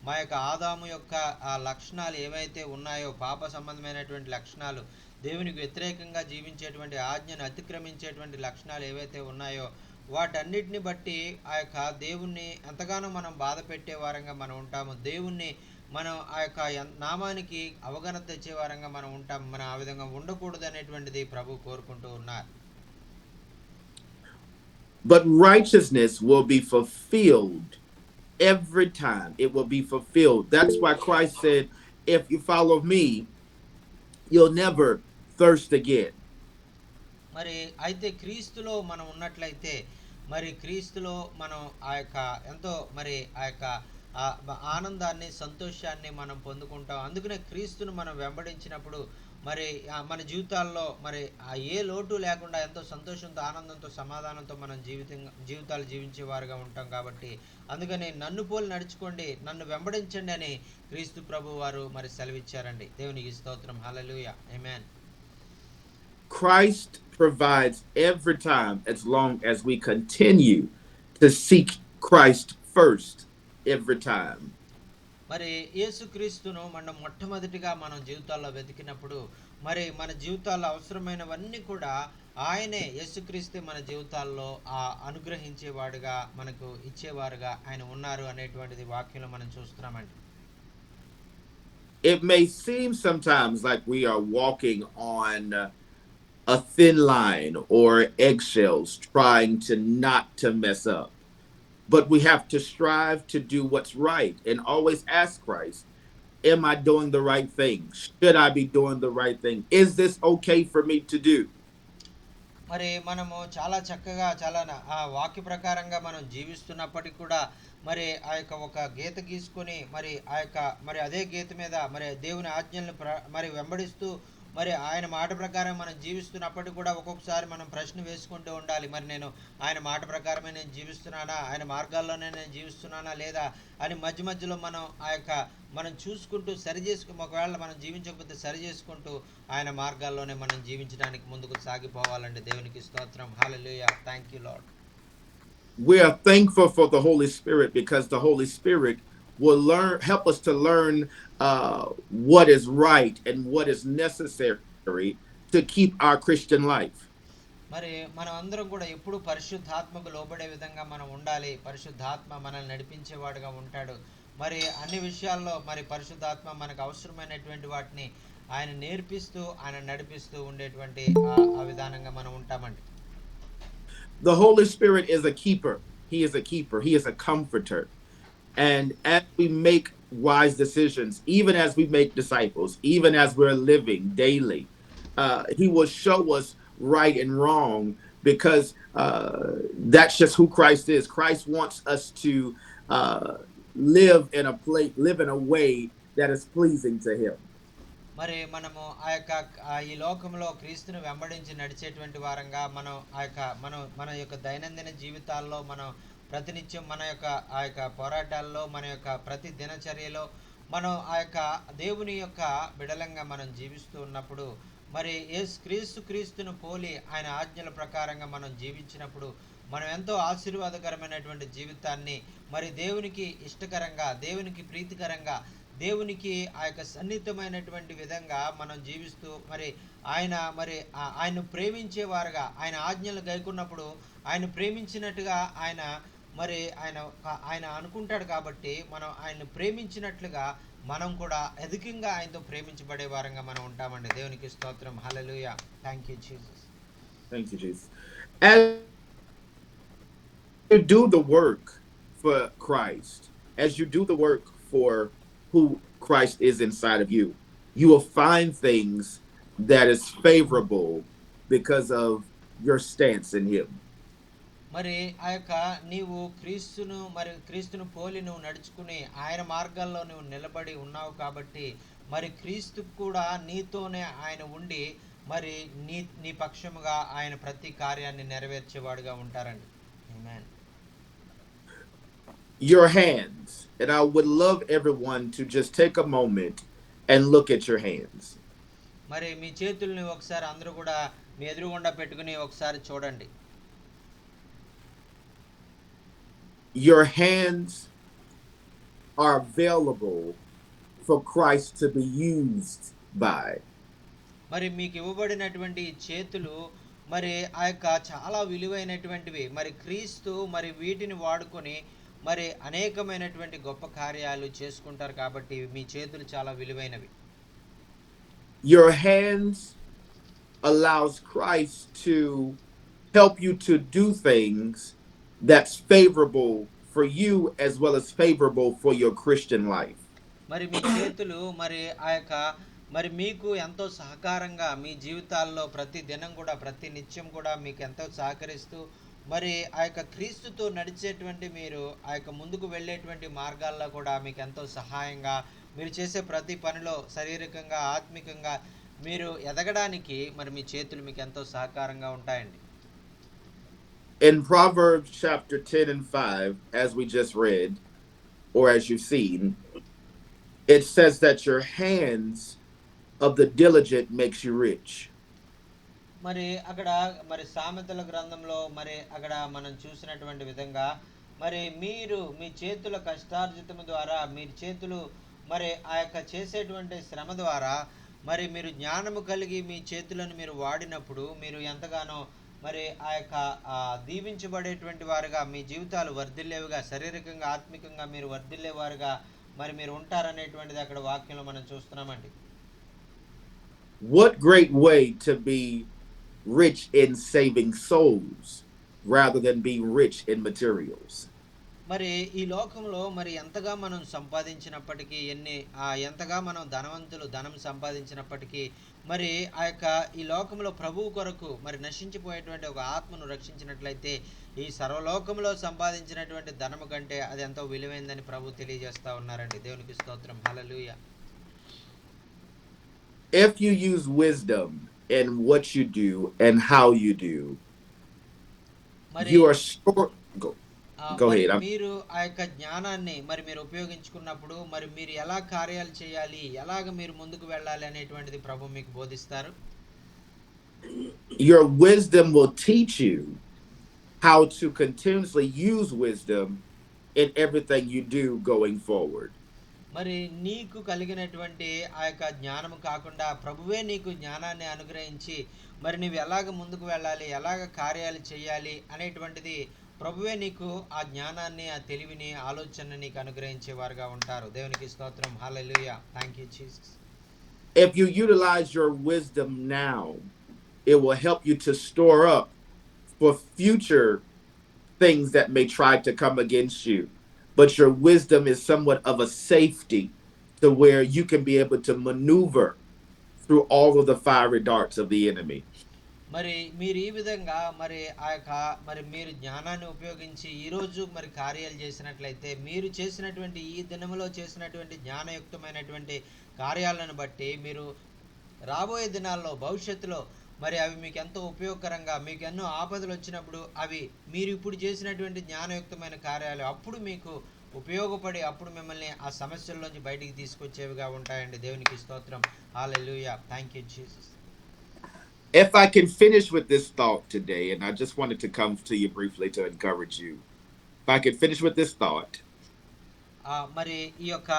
మా యొక్క ఆదాము యొక్క ఆ లక్షణాలు ఏవైతే ఉన్నాయో, పాప సంబంధమైనటువంటి లక్షణాలు, దేవునికి వ్యతిరేకంగా జీవించేటువంటి, ఆజ్ఞను అతిక్రమించేటువంటి లక్షణాలు ఏవైతే ఉన్నాయో వాటన్నిటిని బట్టి ఆ యొక్క దేవుణ్ణి ఎంతగానో మనం బాధ పెట్టే వారంగా మనం ఉంటాము. దేవుణ్ణి మనం ఆ యొక్క నామానికి అవగాహన తెచ్చే వారంగా మనం ఉంటాము. మనం ఆ విధంగా ఉండకూడదు అనేటువంటిది ప్రభు కోరుకుంటూ ఉన్నారు. But righteousness will be fulfilled every time. It will be fulfilled. That's why Christ said, if you follow me, you'll never thirst again. మరి అయితే క్రీస్తులో మనం ఉన్నట్లయితే, మరి క్రీస్తులో మనం ఆ యొక్క ఎంతో మరి ఆ యొక్క ఆనందాన్ని, సంతోషాన్ని మనం పొందుకుంటాం. అందుకనే క్రీస్తును మనం వెంబడించినప్పుడు మరి మన జీవితాల్లో మరి ఏ లోటు లేకుండా ఎంతో సంతోషంతో, ఆనందంతో, సమాధానంతో మనం జీవితాలు జీవించేవారుగా ఉంటాం కాబట్టి అందుకని నన్ను పోలి నడుచుకోండి, నన్ను వెంబడించండి అని క్రీస్తు ప్రభు వారు మరి సెలవిచ్చారండి. దేవునికి స్తోత్రం. హల్లెలూయా. ఆమేన్. Christ provides every time as long as we continue to seek Christ first every time. మరి యేసుక్రీస్తును మనం మొట్టమొదటిగా మనం జీవితాల్లో వెతికినప్పుడు మరి మన జీవితాల్లో అవసరమైనవన్నీ కూడా ఆయనే, యేసుక్రీస్తే మన జీవితాల్లో అనుగ్రహించేవాడుగా, మనకు ఇచ్చేవారుగా ఆయన ఉన్నారు అనేటువంటిది వాక్యంలో మనం చూస్తున్నామండి. It may seem sometimes like we are walking on a thin line or eggshells trying to not to mess up. But we have to strive to do what's right and always ask Christ, am I doing the right thing? Should I be doing the right thing? Is this okay for me to do? మరి మనము చాలా చక్కగా చాలా వాక్య ప్రకారంగా మనం జీవిస్తున్నప్పటికీ కూడా మరి ఆ యొక్క ఒక గీత గీసుకొని మరి అదే గీత మీద మరి దేవుని ఆజ్ఞలను మరి వెంబడిస్తూ మరి ఆయన మాట ప్రకారం మనం జీవిస్తున్నప్పటికీ కూడా ఒక్కొక్కసారి మనం ప్రశ్న వేసుకుంటూ ఉండాలి. మరి నేను ఆయన మాట ప్రకారమే నేను జీవిస్తున్నానా, ఆయన మార్గాల్లోనే నేను జీవిస్తున్నానా లేదా అని మధ్య మధ్యలో మనం చూసుకుంటూ ఒకవేళ మనం జీవించకపోతే సరి చేసుకుంటూ ఆయన మార్గాల్లోనే మనం జీవించడానికి ముందుకు సాగిపోవాలండి. దేవునికి స్తోత్రం. Hallelujah. Thank you lord. We are thankful for the Holy Spirit because the Holy Spirit will help us to learn what is right and what is necessary to keep our Christian life. మరి మనం అందరం కూడా ఎప్పుడు పరిశుద్ధాత్మకు లోబడే విధంగా మనం ఉండాలి. పరిశుద్ధాత్మ మనల్ని నడిపించేవాడుగా ఉంటాడు. మరి అన్ని విషయాల్లో మరి పరిశుద్ధాత్మ మనకు అవసరమైనటువంటి వాటిని ఆయన నేర్పిస్తూ, ఆయన నడిపిస్తూ ఉండేటువంటి ఆ విధానంగా మనం ఉంటామండి. The Holy Spirit is a keeper. He is a keeper. He is a comforter. And as we make wise decisions, even as we make disciples, even as we're living daily, he will show us right and wrong because that's just who Christ is. Christ wants us to live in a way that is pleasing to him. మరి మనము ఈ లోకంలో క్రీస్తును వెంబడించి నడిచేటువంటి వారంగా మనం మన యొక్క దైనందిన జీవితాల్లో మనం ప్రతినిత్యం మన యొక్క పోరాటాల్లో, మన యొక్క ప్రతి దినచర్యలో మనం దేవుని యొక్క బిడలంగా మనం జీవిస్తూ ఉన్నప్పుడు మరి క్రీస్తును పోలి ఆయన ఆజ్ఞల ప్రకారంగా మనం జీవించినప్పుడు మనం ఎంతో ఆశీర్వాదకరమైనటువంటి జీవితాన్ని మరి దేవునికి ఇష్టకరంగా, దేవునికి ప్రీతికరంగా, దేవునికి సన్నిహితమైనటువంటి విధంగా మనం జీవిస్తూ మరి ఆయన్ను ప్రేమించేవారుగా, ఆయన ఆజ్ఞలు గైకున్నప్పుడు ఆయన ప్రేమించినట్టుగా ఆయన అనుకుంటాడు కాబట్టి మనం ఆయన్ని ప్రేమించినట్లుగా మనం కూడా అధికంగా ఆయనతో ప్రేమించబడే వారంగా మనం ఉంటామండి. దేవునికి స్తోత్రం. Hallelujah. Thank you Jesus. Thank you, Jesus. As you do the work for Christ, as you do the work for who Christ is inside of you, you will find things that is favorable because of your stance in him. మరి నీవు క్రీస్తును పోలి నువ్వు నడుచుకుని ఆయన మార్గాల్లో నువ్వు నిలబడి ఉన్నావు కాబట్టి మరి క్రీస్తు కూడా నీతోనే ఆయన ఉండి మరి నీ పక్షముగా ఆయన ప్రతి కార్యాన్ని నెరవేర్చేవాడుగా ఉంటారండి. ఆమేన్. Your hands, and I would love everyone to just take a moment and look at your hands. మరి మీ చేతుల్ని ఒకసారి అందరూ కూడా మీ ఎదురుగుండా పెట్టుకుని ఒకసారి చూడండి. Your hands are available for Christ to be used by. మరి మీకు ఇవ్వబడినటువంటి చేతులు మరి చాలా విలువైనటువంటివి. మరి క్రీస్తు మరి వీటిని వాడుకొని మరి అనేకమైనటువంటి గొప్ప కార్యాలు చేసుకుంటారు కాబట్టి మీ చేతులు చాలా విలువైనవి. Your hands allows Christ to help you to do things that's favorable for you as well as favorable for your Christian life. మరి మీ చేతులు మరి మరి మీకు ఎంతో సహకారంగా మీ జీవితాల్లో ప్రతి దినం కూడా ప్రతి నిత్యం కూడా మీకు ఎంతో సహకరిస్తూ మరి ఆ యొక్క క్రీస్తుతో నడిచేటువంటి మీరు ఆ యొక్క ముందుకు వెళ్ళేటువంటి మార్గాల్లో కూడా మీకు ఎంతో సహాయంగా, మీరు చేసే ప్రతి పనిలో శారీరకంగా, ఆత్మికంగా మీరు ఎదగడానికి మరి మీ చేతులు మీకు ఎంతో సహకారంగా ఉంటాయండి. In Proverbs chapter 10 and 5, as we just read, or as you've seen, it says that your hands of the diligent makes you rich. మరి అక్కడ మరి సామెతల గ్రంథంలో మరి అక్కడ మనం చూసినటువంటి విధంగా మరి మీరు మీ చేతుల కష్టార్జితము ద్వారా మీరు చేతులు మరి ఆ యొక్క చేసేటువంటి శ్రమ ద్వారా మరి మీరు జ్ఞానము కలిగి మీ చేతులను మీరు వాడినప్పుడు మీరు ఎంతగానో మరి ఆ యొక్క దీవించబడేటువంటి వారుగా మీ జీవితాలు వర్ధిల్లేవిగా, శారీరకంగా ఆత్మికంగా మీరు వర్ధిల్లేవారుగా మరి మీరు ఉంటారనేటువంటిది అక్కడ వాక్యంలో మనం చూస్తున్నామండి. What great way to be rich in saving souls rather than being rich in materials. మరి ఈ లోకంలో మరి ఎంతగా మనం సంపాదించినప్పటికీ ఎంతగా మనం ధనం సంపాదించినప్పటికీ మరి ఆ యొక్క ఈ లోకంలో ప్రభువు కొరకు మరి నశించిపోయేటువంటి ఒక ఆత్మను రక్షించినట్లయితే ఈ సర్వలోకంలో సంపాదించినటువంటి ధనము కంటే అది ఎంతో విలువైందని ప్రభు తెలియజేస్తా ఉన్నారండి. దేవునికి స్తోత్రం. హల్లెలూయా. If you use wisdom in what you do and how you do, you are sure. Go ahead. మీరు ఆ యొక్క జ్ఞానాన్ని మరి మీరు ఉపయోగించుకున్నప్పుడు మరి మీరు ఎలా కార్యాలు చేయాలి, ఎలాగ మీరు ముందుకు వెళ్ళాలి అనేటువంటిది ప్రభు మీకు బోధిస్తారు. Your wisdom will teach you how to continuously use wisdom in everything you do going forward. మరి నీకు కలిగినటువంటి ఆ యొక్క జ్ఞానము కాకుండా ప్రభువే నీకు జ్ఞానాన్ని అనుగ్రహించి మరి నువ్వు ఎలాగ ముందుకు వెళ్ళాలి, ఎలాగ కార్యాలు చేయాలి అనేటువంటిది ప్రభువే నీకు ఆ జ్ఞానాన్ని, ఆ తెలివిని, ఆలోచనని నీకు అనుగ్రహించేవారుగా ఉంటారు. దేవునికి స్తోత్రం. హల్లెలూయా. Thank you Jesus. If you utilize your wisdom now, it will help you to store up for future things that may try to come against you. But your wisdom is somewhat of a safety to where you can be able to maneuver through all of the fiery darts of the enemy. మరి మీరు ఈ విధంగా మరి ఆ యొక్క మరి మీరు జ్ఞానాన్ని ఉపయోగించి ఈరోజు మరి కార్యాలు చేసినట్లయితే మీరు చేసినటువంటి ఈ దినములో చేసినటువంటి జ్ఞానయుక్తమైనటువంటి కార్యాలను బట్టి మీరు రాబోయే దినాల్లో భవిష్యత్తులో మరి అవి మీకు ఎంతో ఉపయోగకరంగా, మీకు ఎన్నో ఆపదలు వచ్చినప్పుడు అవి మీరు ఇప్పుడు చేసినటువంటి జ్ఞానయుక్తమైన కార్యాలు అప్పుడు మీకు ఉపయోగపడి అప్పుడు మిమ్మల్ని ఆ సమస్యల్లోంచి బయటికి తీసుకొచ్చేవిగా ఉంటాయండి. దేవునికి స్తోత్రం. హల్లెలూయా. Thank you Jesus. If I can finish with this thought today, and I just wanted to come to you briefly to encourage you. If I can finish with this thought. మరి ఈ యొక్క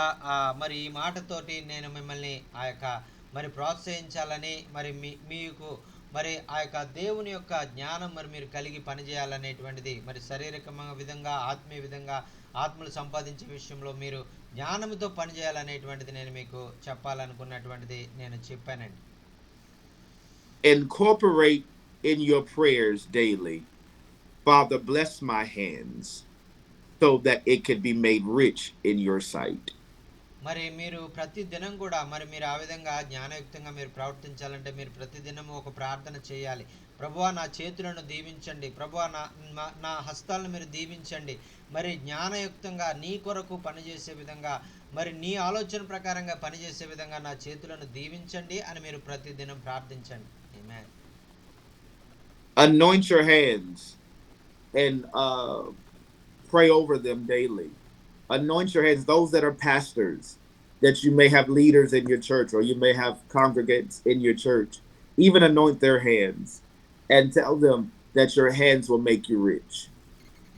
మరి ఈ మాటతోటి నేను మిమ్మల్ని ఆ యొక్క మరి ప్రోత్సహించాలని మరి మీకు మరి ఆ యొక్క దేవుని యొక్క జ్ఞానం మరి మీరు కలిగి పనిచేయాలనేటువంటిది మరి శారీరక విధంగా, ఆత్మీయ విధంగా, ఆత్మలు సంపాదించే విషయంలో మీరు జ్ఞానంతో పనిచేయాలనేటువంటిది నేను మీకు చెప్పాలనుకున్నటువంటిది నేను చెప్పానండి. Incorporate in your prayers daily, Father, bless my hands so that it can be made rich in your sight. మరి మీరు ప్రతి దినం కూడా మరి మీరు ఆ విధంగా జ్ఞానయుక్తంగా మీరు ప్రవర్తించాలంటే మీరు ప్రతి దినము ఒక ప్రార్థన చేయాలి. ప్రభువా నా చేతులను దీవించండి, ప్రభువా నా హస్తాలను మీరు దీవించండి, మరి జ్ఞానయుక్తంగా నీ కొరకు పనిచేసే విధంగా మరి నీ ఆలోచన ప్రకారంగా పనిచేసే విధంగా నా చేతులను దీవించండి అని మీరు ప్రతి దినం ప్రార్థించండి. ఆమేన్. Anoint your hands and pray over them daily. Anoint your hands, those that are pastors, that you may have leaders in your church or you may have congregants in your church. Even anoint their hands and tell them that your hands will make you rich.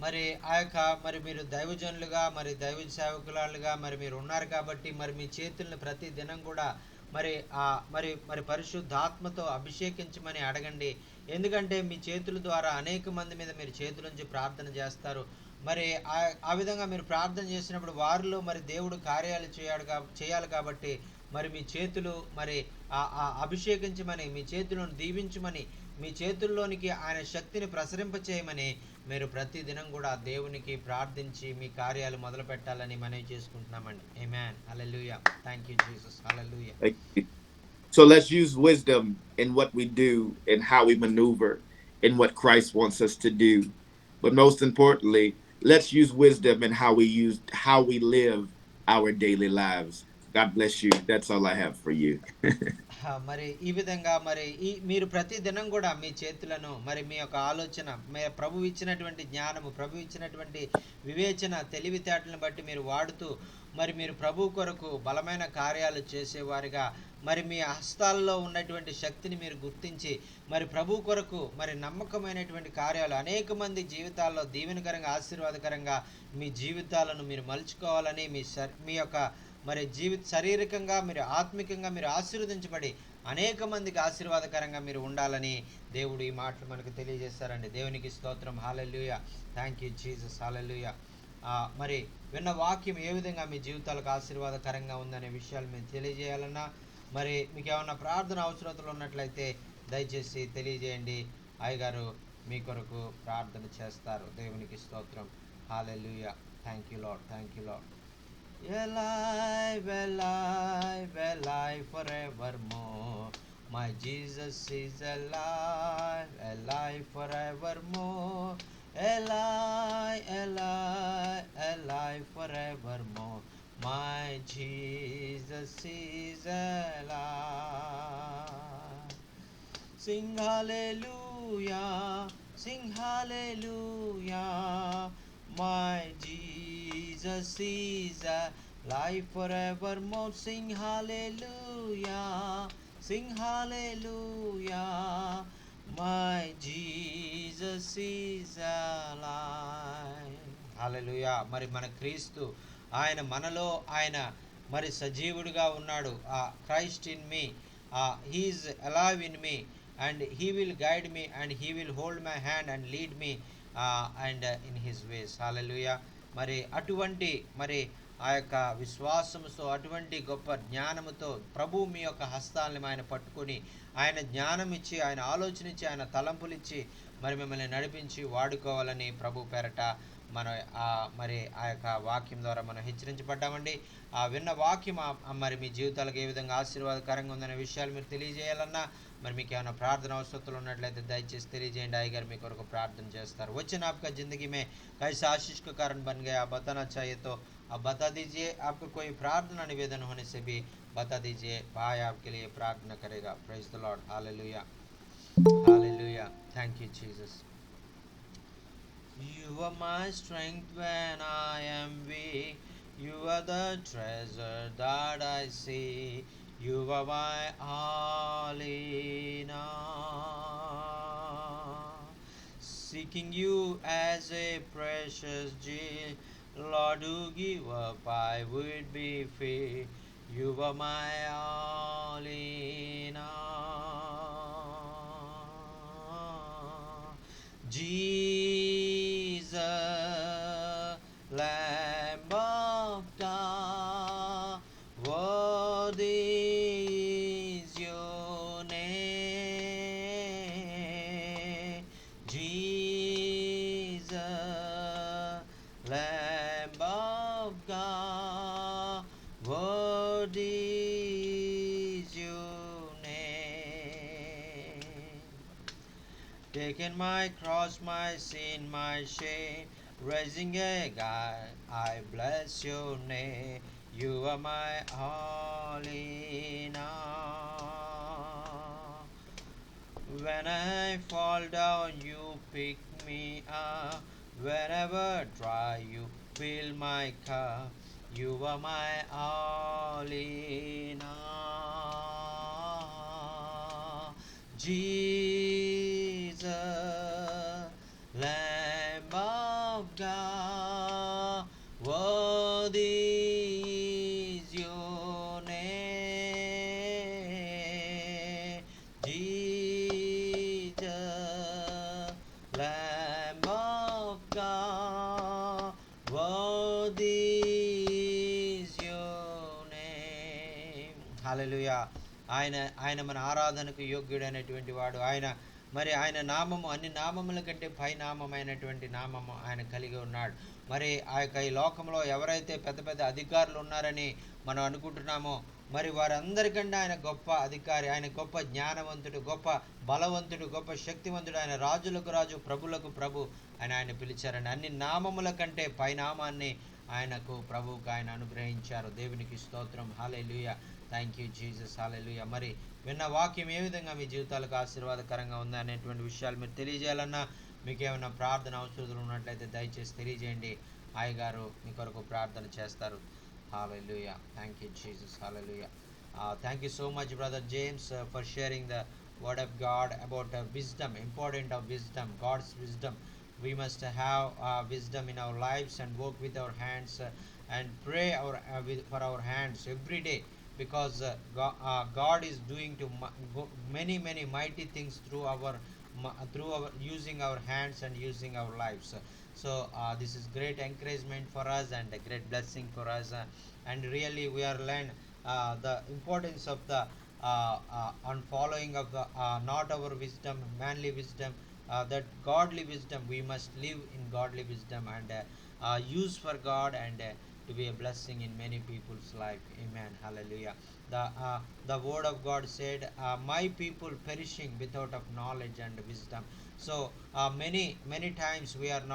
మరి ఆ యొక్క మరి మీరు దైవజనులుగా మరి దైవ సేవకులుగా మరి మీరు ఉన్నారు కాబట్టి మరి మీ చేతుల్ని ప్రతి దినం కూడా మరి మరి మరి పరిశుద్ధాత్మతో అభిషేకించమని అడగండి. ఎందుకంటే మీ చేతుల ద్వారా అనేక మంది మీద మీరు చేతులుంచి ప్రార్థన చేస్తారు. మరి ఆ విధంగా మీరు ప్రార్థన చేసినప్పుడు వారిలో మరి దేవుడు కార్యాలు చేయాలి కాబట్టి మరి మీ చేతులు మరి అభిషేకించమని, మీ చేతులను దీవించమని, మీ చేతుల్లోనికి ఆయన శక్తిని ప్రసరింపచేయమని మీరు ప్రతి దినం కూడా దేవునికి ప్రార్థించి మీ కార్యాలు మొదలు పెట్టాలని మనవి చేసుకుంటున్నామండి. Amen. Hallelujah. Thank you Jesus. Hallelujah. So let's use wisdom in what we do and how we maneuver in what Christ wants us to do. but most importantly, let's use wisdom in how we live our daily lives. God bless you. That's all I have for you. మరి ఈ విధంగా మరి మీరు ప్రతి దినం కూడా మీ చేతులను మరి మీ యొక్క ఆలోచన ప్రభు ఇచ్చినటువంటి జ్ఞానము, ప్రభు ఇచ్చినటువంటి వివేచన, తెలివితేటలను బట్టి మీరు వాడుతూ మరి మీరు ప్రభు కొరకు బలమైన కార్యాలు చేసేవారిగా, మరి మీ హస్తాల్లో ఉన్నటువంటి శక్తిని మీరు గుర్తించి మరి ప్రభు కొరకు మరి నమ్మకమైనటువంటి కార్యాలు అనేక మంది జీవితాల్లో దీవెనకరంగా, ఆశీర్వాదకరంగా మీ జీవితాలను మీరు మలుచుకోవాలని, మీ యొక్క మరి శారీరకంగా, మీరు ఆత్మికంగా మీరు ఆశీర్వదించబడి అనేక మందికి ఆశీర్వాదకరంగా మీరు ఉండాలని దేవుడు ఈ మాటలు మనకు తెలియజేస్తారండి. దేవునికి స్తోత్రం. హల్లెలూయా. Thank you Jesus. హల్లెలూయా. మరి విన్న వాక్యం ఏ విధంగా మీ జీవితాలకు ఆశీర్వాదకరంగా ఉందనే విషయాలు మీరు తెలియజేయాలన్నా, మరి మీకు ఏమైనా ప్రార్థన అవసరతలు ఉన్నట్లయితే దయచేసి తెలియజేయండి. అయ్యగారు మీ కొరకు ప్రార్థన చేస్తారు. దేవునికి స్తోత్రం. హల్లెలూయా. Thank you Lord. Thank you Lord. Alive, alive, alive forevermore. My Jesus is alive, alive forevermore. Alive, alive, alive forevermore. My Jesus is alive. Sing hallelujah, sing hallelujah. My Jesus is alive forevermore. Sing hallelujah, sing hallelujah. My Jesus is alive. Hallelujah. మరి మన క్రీస్తు ఆయన మనలో ఆయన మరి సజీవుడిగా ఉన్నాడు. Christ in me, he is alive in me, and he will guide me, and he will hold my hand and lead me and in his ways. హల్లెలూయా. మరి అటువంటి మరి ఆ యొక్క విశ్వాసముతో, అటువంటి గొప్ప జ్ఞానముతో ప్రభు మీ యొక్క హస్తాలని ఆయన పట్టుకొని, ఆయన జ్ఞానం ఇచ్చి, ఆయన ఆలోచన ఇచ్చి, ఆయన తలంపులు ఇచ్చి మరి మిమ్మల్ని నడిపించి వాడుకోవాలని ప్రభు పేరట మనం మరి ఆ యొక్క వాక్యం ద్వారా మనం హెచ్చరించబడ్డామండి. ఆ విన్న వాక్యం మరి మీ జీవితాలకు ఏ విధంగా ఆశీర్వాదకరంగా ఉందనే విషయాలు మీరు తెలియజేయాలన్నా, మరి మీకు ఏమైనా ప్రార్థన అవసరతలు ఉన్నట్లయితే దయచేసి తెలియజేయండి. అయ్యగారు మీ కొరకు ప్రార్థన చేస్తారు. వచ్చిన आपका जिंदगी में कैसा आशीष का कारण बन गया आप बताना चाहिए तो आप बता दीजिए. आपको कोई प्रार्थना निवेदन होने से भी बता दीजिए. भाई आपके लिए प्रार्थना करेगा. Praise the Lord. Hallelujah, hallelujah. Thank you Jesus. You are my strength when I am weak. You are the treasure that I see. You are my all in all. Seeking you as a precious gem, Lord, to give up I would be free. You are my all in all. Jesus, Lamb of God, worthy is your name. Jesus, Lamb of God, worthy is your name. Taken my cross, my sin, my shame, raising again, I bless your name. You are my all in all. When I fall down, you pick me up. Whenever dry, you fill my cup. You are my all in all. Jesus, Lamb of God, worthy is your name. Jesus, Lamb of God, worthy is your name. Hallelujah. ఆయన మన ఆరాధనకు యోగ్యుడైనటువంటి వాడు. ఆయన నామము అన్ని నామముల కంటే పై నామమైనటువంటి నామము ఆయన కలిగి ఉన్నాడు. మరి ఆ యొక్క ఈ లోకంలో ఎవరైతే పెద్ద పెద్ద అధికారులు ఉన్నారని మనం అనుకుంటున్నామో మరి వారందరికంటే ఆయన గొప్ప అధికారి, ఆయన గొప్ప జ్ఞానవంతుడు, గొప్ప బలవంతుడు, గొప్ప శక్తివంతుడు, ఆయన రాజులకు రాజు, ప్రభులకు ప్రభు అని ఆయన పిలిచారండి. అన్ని నామముల కంటే పైనామాన్ని ఆయనకు ప్రభువుకు ఆయన అనుగ్రహించారు. దేవునికి స్తోత్రం. హల్లెలూయా. Thank you Jesus. హల్లెలూయా. మరి విన్న వాక్యం ఏ విధంగా మీ జీవితాలకు ఆశీర్వాదకరంగా ఉంది అనేటువంటి విషయాలు మీరు తెలియజేయాలన్నా, మీకు ఏమైనా ప్రార్థన అవసరాలు ఉన్నట్లయితే దయచేసి తెలియజేయండి. గారు మీ కొరకు ప్రార్థన చేస్తారు. Hallelujah. Thank you, Jesus. Hallelujah. Thank you so much, Brother James, for sharing the word of God about wisdom, important of wisdom, God's wisdom. We must have wisdom in our lives and work with our hands and pray for our hands every day, because God is doing many mighty things through our using our hands and using our lives. So this is great encouragement for us and a great blessing for us, and really we are learn the importance of the on following of the not our wisdom, manly wisdom, that godly wisdom. We must live in godly wisdom and use for God and to be a blessing in many people's life. Amen. Hallelujah. The word of God said, my people perishing without of knowledge and wisdom. So many times we are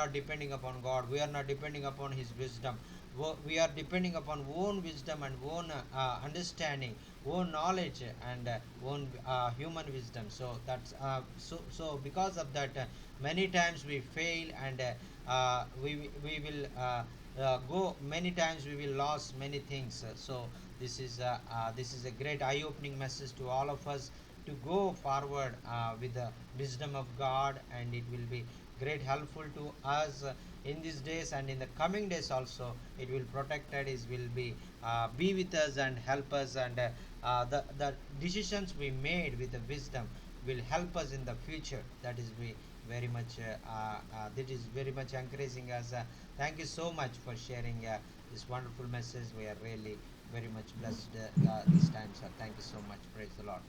not depending upon God. We are not depending upon his wisdom. We are depending upon own wisdom and own understanding, own knowledge, and own human wisdom. So that's so because of that, many times we fail, and we will go many times, we will lose many things. So this is a great eye-opening message to all of us to go forward with the wisdom of God, and it will be great helpful to us in these days and in the coming days also. It will protect us, it will be with us and help us, and the decisions we made with the wisdom will help us in the future. That is very much that is very much encouraging us. Thank you so much for sharing this wonderful message. We are really very much blessed this time, sir. Thank you so much. Praise the Lord.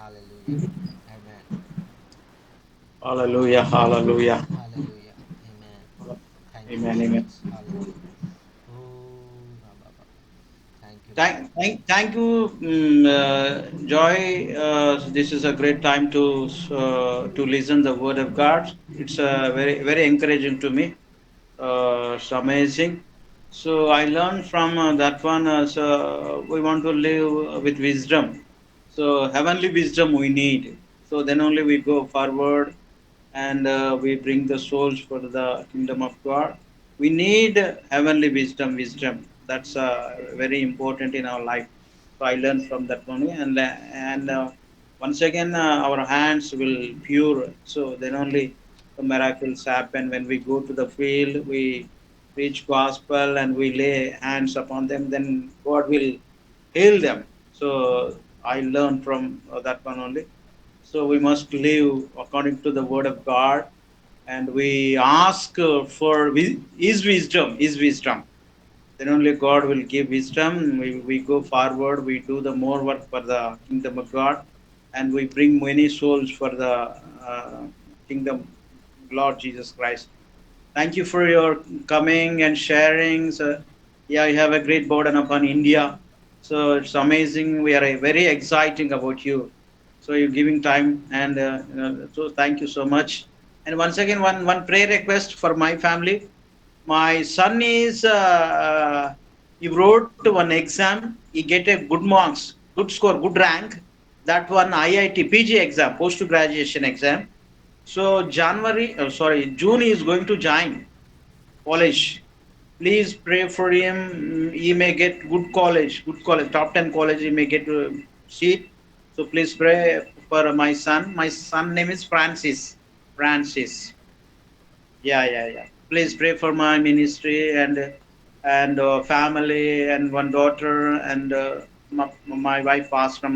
Hallelujah. Amen. Hallelujah, hallelujah. Hallelujah. Amen. Thank you, Amen, amen. Jesus. Hallelujah. Oh, Baba. Thank you, Lord. Thank you, Joy. This is a great time to listen the word of God. It's very encouraging to me. It's amazing. So I learned from that one. So we want to live with wisdom. So heavenly wisdom we need. So then only we go forward, and we bring the souls for the kingdom of God. We need heavenly wisdom. Wisdom, that's very important in our life. So I learned from that one, and once again our hands will pure. So then only the miracles happen. When we go to the field, we preach gospel and we lay hands upon them. Then God will heal them. So I learned from that one only. So we must live according to the word of God, and we ask for His wisdom. His wisdom. Then only God will give wisdom. We go forward. We do the more work for the kingdom of God, and we bring many souls for the kingdom, Lord Jesus Christ. Thank you for your coming and sharing. So, yeah, you have a great burden upon India. So it's amazing. We are very exciting about you. So you're giving time, and so thank you so much. And once again, one prayer request for my family. My son is he wrote one exam. He get a good marks, good score, good rank. That one IIT PG exam, post graduation exam. So June he is going to join college. Please pray for him. He may get good college, top 10 college. He may get seat. So please pray for my son. My son name is Francis. Francis. Yeah. Please pray for my ministry and family and one daughter and my wife Pastor.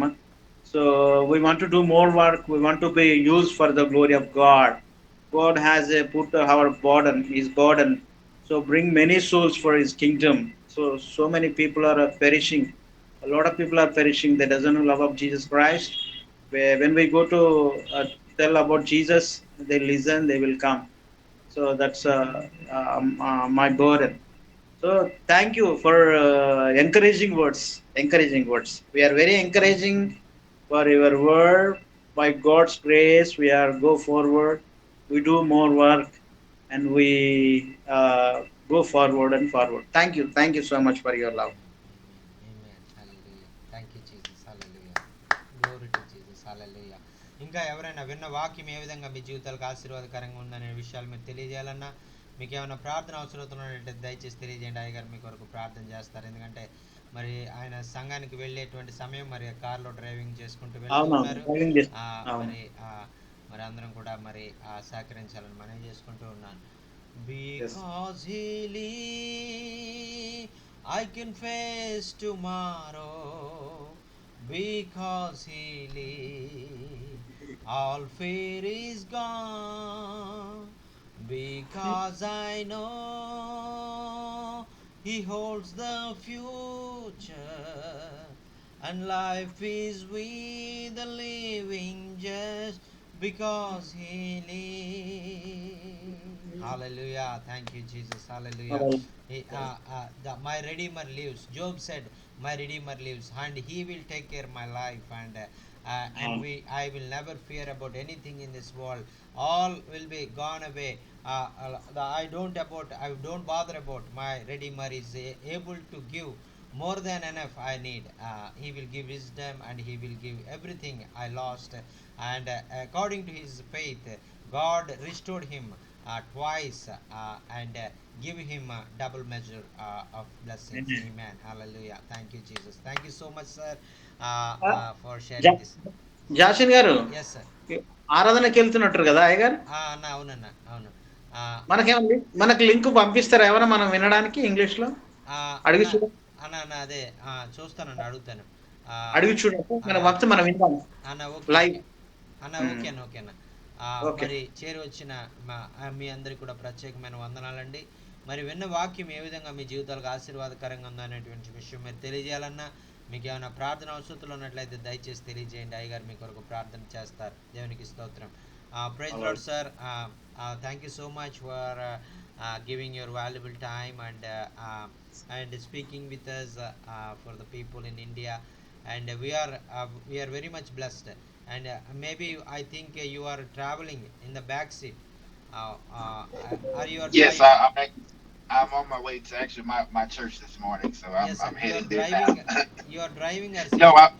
So we want to do more work. We want to be used for the glory of God. God has put our burden, His burden. So bring many souls for His kingdom. So many people are perishing. A lot of people are perishing. They doesn't know love of Jesus Christ. When we go to tell about Jesus, they listen. They will come. So that's my burden. So thank you for encouraging words. Encouraging words. We are very encouraging for your word. By God's grace, we are go forward. We do more work, and we go forward and forward. Thank you. Thank you so much for your love. Amen. Hallelujah. Thank you, Jesus. Hallelujah. Glory to Jesus. Hallelujah. ఇంకా ఎవరైనా విన్న వాక్యం ఏ విధంగా మీ జీవితాలకు ఆశీర్వాదకరంగా ఉందనే విషయాలు మీరు తెలియజేయాలన్నా మీకు ఏమైనా ప్రార్థన అవసరమైతే దయచేసి తెలియజేయండి. అయ్యగారు మీ కొరకు ప్రార్థన చేస్తారు. ఎందుకంటే మరి ఆయన సంఘానికి వెళ్ళేటువంటి సమయం మరి కార్లో డ్రైవింగ్ చేసుకుంటూ వెళ్తూ ఉన్నారు. మరి మరి అందరం కూడా మరి సహకరించాలని మనవి చేసుకుంటూ ఉన్నాను. Because he lives, I can face tomorrow. Because he lives, all fear is gone. Because I know he holds the future, and life is with the living just because he lives. Hallelujah. Thank you, Jesus. Hallelujah. My Redeemer lives. Job said, my Redeemer lives, and he will take care of my life, and I will never fear about anything in this world. All will be gone away. I don't bother about. My Redeemer is able to give more than enough I need. He will give wisdom, and he will give everything I lost. And according to his faith, God restored him twice, and give him a double measure of blessings. Amen. Hallelujah. Thank you, Jesus. Thank you so much, sir, for sharing this. జాషన్ గారు Yes, sir. ఆరాధనకి వెళ్తున్నట్టు కదా అయ్యగారు. అన్న అవునన్న అవును. మనకి link పంపిస్తారా ఏమైనా మనం వినడానికి ఇంగ్లీష్ లో? అడిగి చూడ అన్న అదే చూస్తానన్న, అడుగుతాను. అడిగి చూడండి, మనం విందాం అన్న. Okay live. అన్న. ఓకేనా ఓకేనా. మరి చేరి వచ్చిన మీ అందరికి కూడా ప్రత్యేకమైన వందనాలండి. మరి విన్న వాక్యం ఏ విధంగా మీ జీవితాలకు ఆశీర్వాదకరంగా ఉందనేటువంటి విషయం మీరు తెలియజేయాలన్నా, మీకు ఏమైనా ప్రార్థన అవసరాలు ఉన్నట్లయితే దయచేసి తెలియజేయండి. అయ్యగారు మీ కొరకు ప్రార్థన చేస్తారు. దేవునికి స్తోత్రం. Praise Lord sir. Thank you so much for giving your valuable time and speaking with us for the people in India, and we are very much blessed. And maybe I think you are traveling in the back seat. Are you are Yes, driving? I'm on my way to actually my church this morning, so Yes, sir. I'm You are heading there driving. now. You are driving or No, sitting?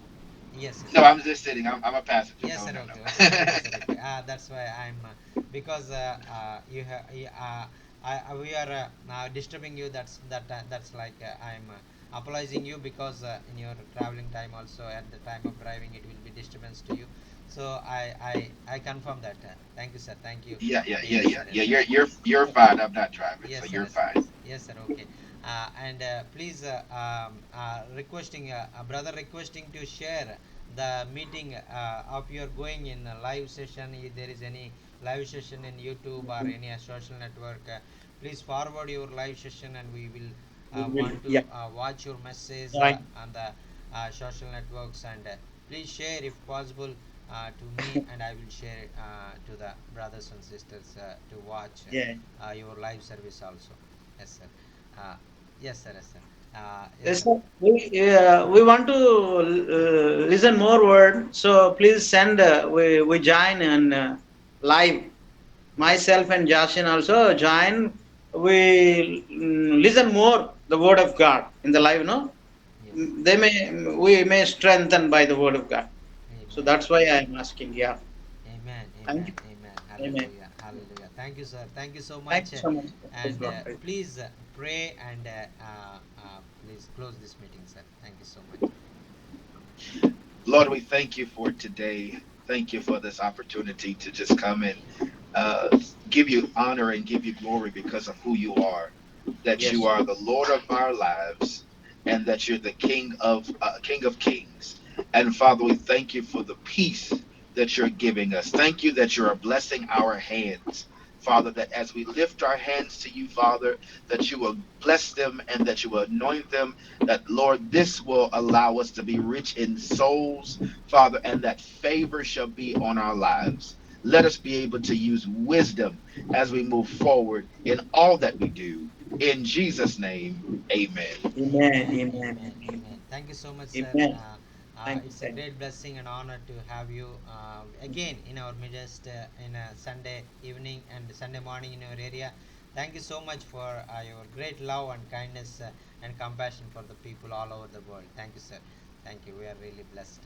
Yes, yes. no, I'm just sitting. I'm a passenger. Yes, No, sir. no, Okay, no. okay. Thank you, sir. Okay. That's why I'm because you have we are disturbing you. That's like I'm apologizing you because in your traveling time also at the time of driving it will be disturbance to you. So I confirm that. Thank you, sir. Thank you. Yeah. Yes, sir. Yeah. You're fine. I'm not driving, Yes, so sir. you're Yes, sir. fine. Yes, sir. Okay. And please, requesting brother requesting to share the meeting of your going in a live session. If there is any live session in YouTube or any social network, please forward your live session, and we will want to watch your message on the social networks. And please share if possible to me, and I will share it to the brothers and sisters to watch your live service also. Yes, sir. Yes, sir. Yes, sir. Yes, Yes, sir. sir. We want to listen more word, so please send. We join in live. Myself and Jashin also join. We listen more the word of God in the live. No, Yes. we may strengthen by the word of God. So Amen. that's why I am asking. Yeah. Amen. Thank Amen. you. Amen. Amen. Hallelujah. Hallelujah. Thank you, sir. Thank you so Thank much. you so much. And Praise God. please pray and please close this meeting, sir. Thank you so much. Lord, we thank you for today. Thank you for this opportunity to just come and give you honor and give you glory because of who you are. That you Yes. are the Lord of our lives, and that you're the King of Kings. And Father, we thank you for the peace that you're giving us. Thank you that you are blessing our hands. Father, that as we lift our hands to you, Father, that you will bless them and that you will anoint them, that, Lord, this will allow us to be rich in souls, Father, and that favor shall be on our lives. Let us be able to use wisdom as we move forward in all that we do. In Jesus' name, amen. Amen. Amen, Amen. amen, amen. Thank you so much, sir. Amen. Thank you. It's a Thank you. great blessing and honor to have you again in our midst in a Sunday evening and Sunday morning in our area. Thank you so much for your great love and kindness and compassion for the people all over the world. Thank you, sir. Thank you. We are really blessed.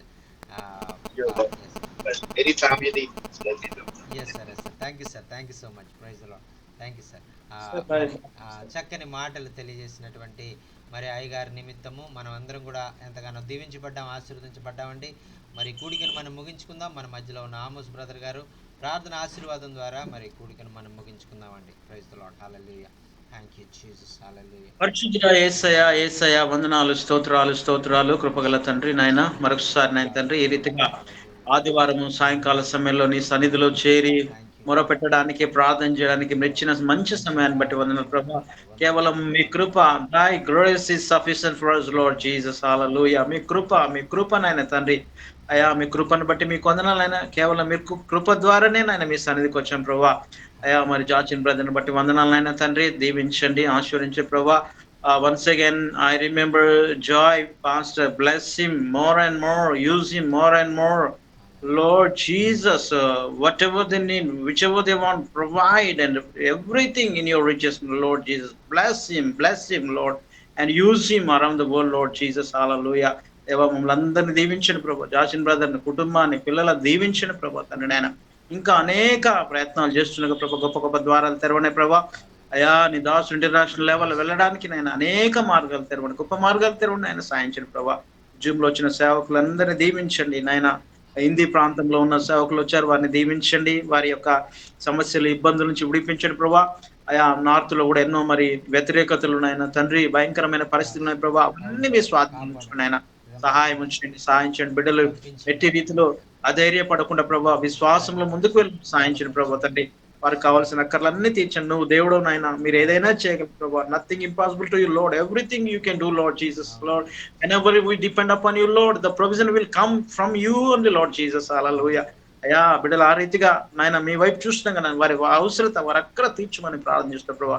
You're welcome. Yes. Anytime you need, just let me know. Yes, sir. Yes, sir. Thank you, sir. Thank you so much. Praise the Lord. Thank you sir Bye. మరి చక్కని మాటలు తెలియజేసినటువంటి మరి అయ్యగారి నిమిత్తము మనం అందరం కూడా ఎంతగానో దీవించబడ్డాం, ఆశీర్వదించబడ్డామండి. మరి కూడికను మనం ముగించుకుందాం. మన మధ్యలో ఉన్న ఆమోస్ బ్రదర్ గారు ప్రార్థన ఆశీర్వాదం ద్వారా మరి కూడికను మనం ముగించుకుందామండి. Praise the lord. హల్లెలూయా. Thank you Jesus. హల్లెలూయా. పరిశుద్ధుడా యేసయ్య, యేసయ్య వందనాలు, స్తోత్రాలు, కృపగల తండ్రి నాయన, మరొకసారి నాయన తండ్రి ఈ రీతిగా ఆదివారము సాయంకాల సమయంలో నీ సన్నిధిలో చేరి మొరపెట్టడానికి, ప్రార్థన చేయడానికి మెచ్చిన మంచి సమయాన్ని బట్టి వందనాలు ప్రభా. కేవలం మీ కృప, thy grace is sufficient for us, Lord Jesus. Hallelujah. మీ కృప నాయన తండ్రి. అయ్యా మీ కృపను బట్టి మీకు వందనాలైనా, కేవలం మీ కృప ద్వారానే నాయన మీ సన్నిధికి వచ్చాం ప్రభా. అయ్యా మరి జాచిన్ బ్రదర్ని బట్టి వందనాలైనా తండ్రి, దీవించండి, ఆశీర్వదించండి ప్రభా. Once again, I remember Joy, Pastor, bless him more and more, use him more and more. Lord Jesus, whatever they need, whichever they want, provide and everything in your riches, Lord Jesus. Bless him, Lord, and use him around the world, Lord Jesus. Hallelujah. దేవా మమ్మల్ని అందరినీ దీవించండి ప్రభా. జాచిన్ బ్రదర్ని, కుటుంబాన్ని, పిల్లల దీవించండి ప్రభా తండ్రి నాయన. ఇంకా అనేక ప్రయత్నాలు చేస్తున్న ప్రభా, గొప్ప గొప్ప ద్వారాలు తెరవనే ప్రభా. అయా నీ దాసు ఇంటర్నేషనల్ లెవెల్ వెళ్ళడానికి నేను అనేక మార్గాలు తెరవండి, గొప్ప మార్గాలు తెరవండి ఆయన, సాయించండి ప్రభా. జూమ్ లో వచ్చిన సేవకులందరినీ దీవించండి నాయన. హిందీ ప్రాంతంలో ఉన్న సేవకులు వచ్చారు, వారిని దీవించండి, వారి యొక్క సమస్యలు, ఇబ్బందుల నుంచి విడిపించండి ప్రభా. అయా నార్త్ లో కూడా ఎన్నో మరి వ్యతిరేకతలు నాయన తండ్రి, భయంకరమైన పరిస్థితులు ఉన్నాయి ప్రభా. అవన్నీ మీ స్వాధీనించుకోండి ఆయన, సహాయం ఉంచండి, సాయించండి. బిడ్డలు ఎట్టి రీతిలో అధైర్యపడకుండా ప్రభా, విశ్వాసంలో ముందుకు వెళ్ళి సాయించండి ప్రభా తండ్రి. వారికి కావాల్సిన అక్కర్లన్నీ తీర్చండి. నువ్వు దేవుడు నాయన, మీరు ఏదైనా చేయగలరు ప్రభా. Nothing impossible to you lord, everything you can do lord Jesus. Lord, whenever we depend upon you Lord, the provision will come from you only Lord Jesus. Hallelujah. అయ్యా బిడ్డలు ఆ రీతిగా నాయన మీ వైపు చూస్తున్నాం కదా, వారి అవసరత వారి అక్కడ తీర్చమని ప్రార్థన చేస్తున్న ప్రభా.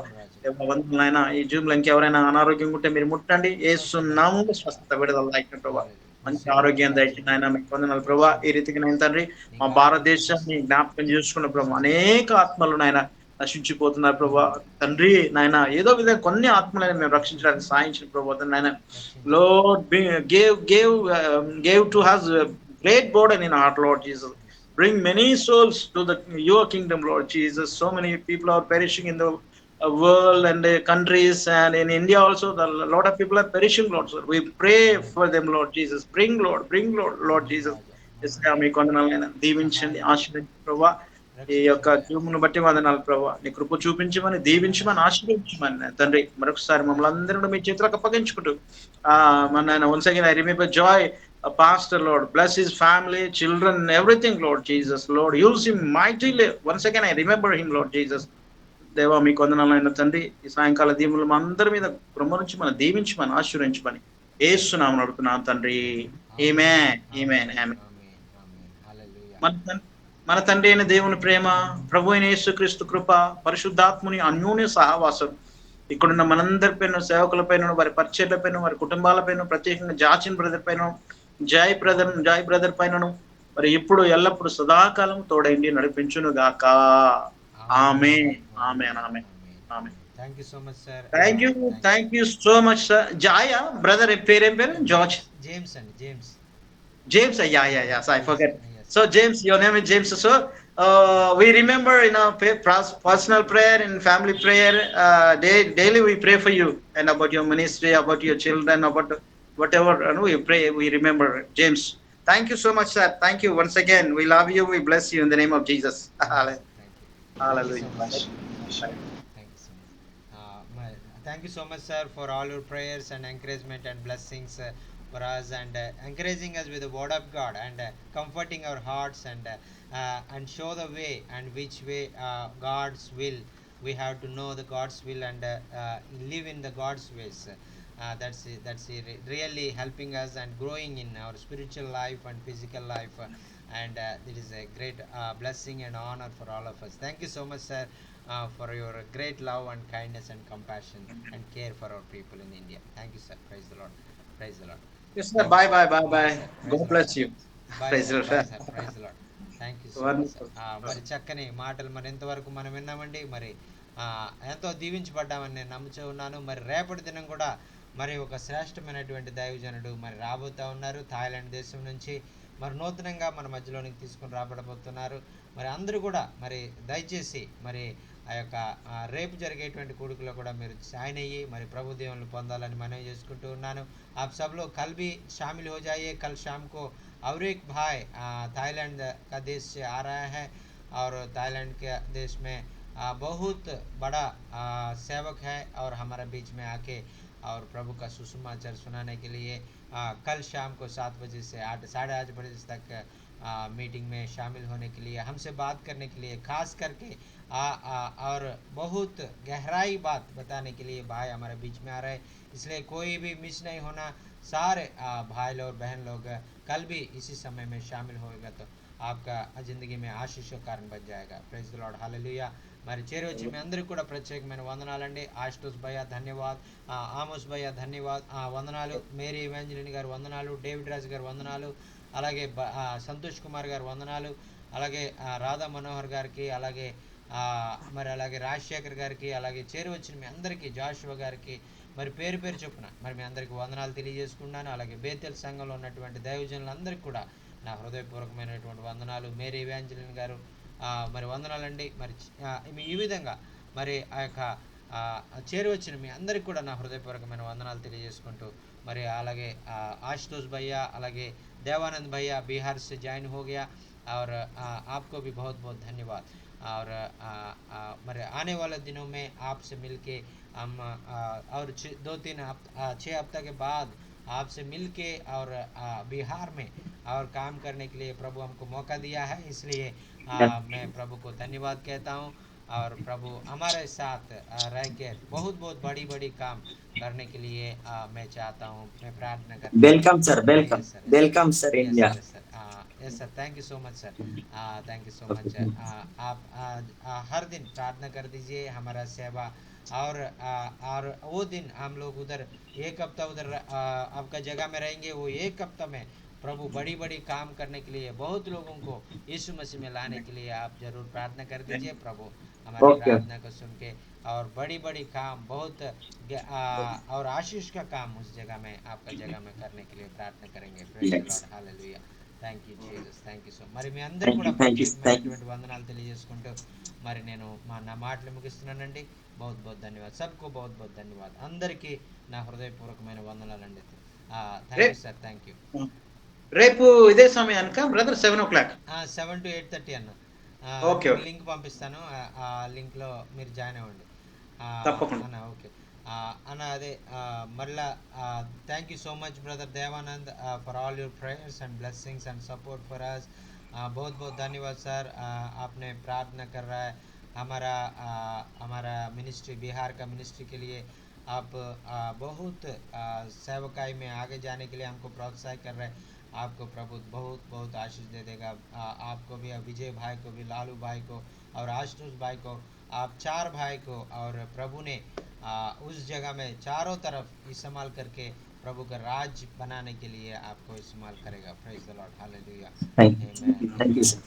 నాయన ఈ జూమ్ లో ఇంకెవరైనా అనారోగ్యంగా ఉంటే మీరు ముట్టండి, యేసునామములో స్వస్థత విడుదల దయచేయండి ప్రభా. మంచి ఆరోగ్యం దయచేయండి నాయన, మీకు వందనాలు ప్రభా. ఈ రీతికి నేను తండ్రి మా భారతదేశాన్ని జ్ఞాపకం చేసుకున్న ప్రభా, అనేక ఆత్మలు నాయన నశించిపోతున్నారు ప్రభా తండ్రి నాయన. ఏదో విధంగా కొన్ని ఆత్మలను మేము రక్షించడానికి సాయించిన ప్రభా నాయన. Lord, gave to us a great burden in our heart, Lord Jesus. Bring many souls to your kingdom, Lord Jesus. So many people are perishing in the world and the countries, and in India also, a lot of people are perishing, Lord. So we pray for them, Lord Jesus. Bring, Lord Jesus. మీకు వందనాలైనా, దీవించండి, ఆశీర్వదించండి ప్రభా. ఈ యొక్క జీవమును బట్టి వందనాలు ప్రభా. నీ కృప చూపించమని, దీవించమని, ఆశీర్వదించమని తండ్రి. మరొకసారి మమ్మల్ని అందరూ మీ చేతులకు అప్పగించుకుంటూ మన once again I remember Joy, a pastor, Lord, bless his family, children, everything, Lord Jesus. Lord, use him mightily. Once again I remember him, Lord Jesus. దేవా మీకు వందనాలైన తండ్రి, ఈ సాయంకాల దీవులు మా అందరి మీద కృమరించి దీవించమని, ఆశీర్వదించమని యేసునామమున అడుగుతున్నాను తండ్రి. ఆమేన్, ఆమేన్, ఆమేన్. మన తండ్రి అయిన దేవుని ప్రేమ, ప్రభు అయిన యేసుక్రీస్తు కృప, పరిశుద్ధాత్ముని అన్యోన్య సహవాసం ఇక్కడున్న మనందరి పైన, సేవకుల పైన, వారి పరిచర్ల పైన, వారి కుటుంబాల పైన, ప్రత్యేకంగా జాచిన్ బ్రదర్ పైన, జాయ్ బ్రదర్ పైనను మరి ఇప్పుడు ఎల్లప్పుడు సదాకాలం తోడైండి నడిపించును గాక. ఆమేన్, ఆమేన్, ఆమేన్, ఆమేన్. Thank you so much sir. Thank you so much sir. జాయా బ్రదర్ పేరేం పేరు? జార్జ్, జేమ్స్ అండి, James. Yeah, I forget. So James, your name is James. So we remember in our personal prayer and family prayer, daily we pray for you and about your ministry, about your children, about whatever we pray, we remember. James, thank you so much sir. Thank you once again. We love you, we bless you in the name of Jesus. Hallelujah. Thank you so much sir for all your prayers and encouragement and blessings for us, and encouraging us with the word of God, and comforting our hearts, and show the way and which way God's will. We have to know the God's will and live in the God's ways. That's really helping us and growing in our spiritual life and physical life. and it is a great blessing and honor for all of us. Thank you so much, sir, for your great love and kindness and compassion and care for our people in India. Thank you, sir. Praise the Lord. Praise the Lord. Yes, sir. Bye, bye, bye, bye. Sir. Praise God the Lord. bless you. Bye Praise sir the bye Lord. Sir praise the Lord. Thank you so much Wonderful. Sir. మరి చక్కని మాటలు మరి ఇంతవరకు మనం విన్నామండి. మరి ఎంతో దీవించబడ్డామని నేను నమ్ముతూ ఉన్నాను. మరి రేపటి దినం కూడా మరి ఒక శ్రేష్టమైనటువంటి దైవజనుడు మరి రాబోతూ ఉన్నారు థాయిలాండ్ దేశం నుంచి. మరి నూతనంగా మన మధ్యలోనికి తీసుకుని రాబడబోతున్నారు. మరి అందరూ కూడా మరి దయచేసి మరి ఆ యొక్క రేపు జరిగేటువంటి కూడుకులో కూడా మీరు జాయిన్ అయ్యి మరి ప్రభు దేవుని పొందాలని మనవి చేసుకుంటూ ఉన్నాను. आप सब लोग कल भी शामिल हो जाइए. कल शाम को और एक भाई थाईलैंड का देश से आ रहा है और थाईलैंड के देश में बहुत बड़ा सेवक है और हमारे बीच में आके और प्रभु का सुसमाचार सुनाने के लिए कल शाम को 7 बजे से 8 बजे तक मीटिंग में शामिल होने के लिए, हमसे बात करने के लिए, खास करके और बहुत गहराई बात बताने के लिए भाई हमारे बीच में आ रहे हैं. इसलिए कोई भी मिस नहीं होना. सारे भाई लोग बहन लोग कल भी इसी समय में शामिल होएगा तो आपका జిందగీ में ఆశీష కారణం బన్ జాయేగా. Praise the lord. హల్లెలూయా. మరి చేరి వచ్చి మీ అందరికీ కూడా ప్రత్యేకమైన వందనాలండి. ఆస్టోస్ భయ్య ధన్యవాద్, ఆమోస్ భయ్య ధన్యవాద్, వందనాలు. మేరీ ఇవాంజలిన్ గారు వందనాలు, డేవిడ్ రాజు గారు వందనాలు, అలాగే సంతోష్ కుమార్ గారు వందనాలు, అలాగే రాధా మనోహర్ గారికి, అలాగే మరి అలాగే రాజశేఖర్ గారికి, అలాగే చేరి వచ్చిన మీ అందరికీ, జాషువా గారికి మరి పేరు పేరు చొప్పున మరి మీ అందరికీ వందనాలు తెలియజేసుకున్నాను. అలాగే బేతెల్ సంఘంలో ఉన్నటువంటి దైవజనులందరికీ కూడా నా హృదయపూర్వకమైనటువంటి వందనాలు. మేరీ ఇవాంజలిన్ గారు మరి వందనాలండి. మరి ఈ విధంగా మరి ఆ యొక్క చేరి వచ్చిన మీ అందరికీ కూడా నా హృదయపూర్వకమైన వందనాలు తెలియజేసుకుంటూ మరి అలాగే आशुतोष भैया, అలాగే देवानंद भैया बिहार से ज्वाइन हो गया और आपको भी बहुत बहुत धन्यवाद. और मेरे आने वाले दिनों में आपसे मिलके हम और 6 हफ्ते के बाद आपसे मिलके और बिहार में और काम करने के लिए प्रभु हमको मौका दिया है. इसलिए मैं प्रभु को धन्यवाद कहता हूँ. और प्रभु हमारे साथ रह के बहुत बहुत बड़ी बड़ी काम करने के लिए मैं चाहता हूँ, मैं प्रार्थना करता हूँ. Welcome sir, welcome welcome sir India. Yes sir, thank you so much sir, thank you so much. आप हर दिन प्रार्थना कर दीजिए हमारा सेवा. और वो दिन हम लोग उधर एक हफ्ता उधर आपका जगह में रहेंगे. वो एक हफ्ता में प्रभु बड़ी बड़ी काम करने के लिए बहुत लोगों को यीशु मसीह में लाने के लिए आप जरूर प्रार्थना कर दीजिए. प्रभु हमारी प्रार्थना को सुन के और बड़ी बड़ी काम बहुत और आशीष का काम उस जगह में आपका जगह में करने के लिए प्रार्थना करेंगे. Praise the Lord. Hallelujah. Thank you Jesus, thank you so. మరి మీ అందరూ కూడా ప్రత్యేకమైనటువంటి వందనాలు తెలియజేసుకుంటూ మరి నేను నా మాటలు ముగిస్తున్నానండి. बहुत बहुत धन्यवाद सबको, बहुत बहुत धन्यवाद. అందరికీ నా హృదయపూర్వకమైన వందనాలండి. Thank you sir, thank you. రేపు ఇదే సమయానిక బ్రదర్ 7 o'clock? 7 to 8:30 అన్న. ఓకే, లింక్ పంపిస్తాను. ఆ లింక్ లో మీరు జాయిన్ అవ్వండి. తప్పకుండా అన్న. ఓకే అన్న. అదే మళ్ళా thank you so much brother Devanand for all your prayers and blessings and support for us. बहुत बहुत धन्यवाद सर. आपने प्रार्थना कर रहा है हमारा मिनिस्ट्री, बिहार का मिनिस्ट्री के लिए. आप बहुत सेवकाई में आगे जाने के लिए हमको प्रोत्साहित कर रहे हैं. आपको प्रभु बहुत बहुत आशीष दे देगा. आपको भी, विजय भाई को भी, लालू भाई को और आशुतोष भाई को, आप 4 भाई को और प्रभु ने उस जगह में चारों तरफ इस्तेमाल करके प्रभु का राज बनाने के लिए आपको इस्तेमाल करेगा. Praise the Lord. Hallelujah. Thank you sir.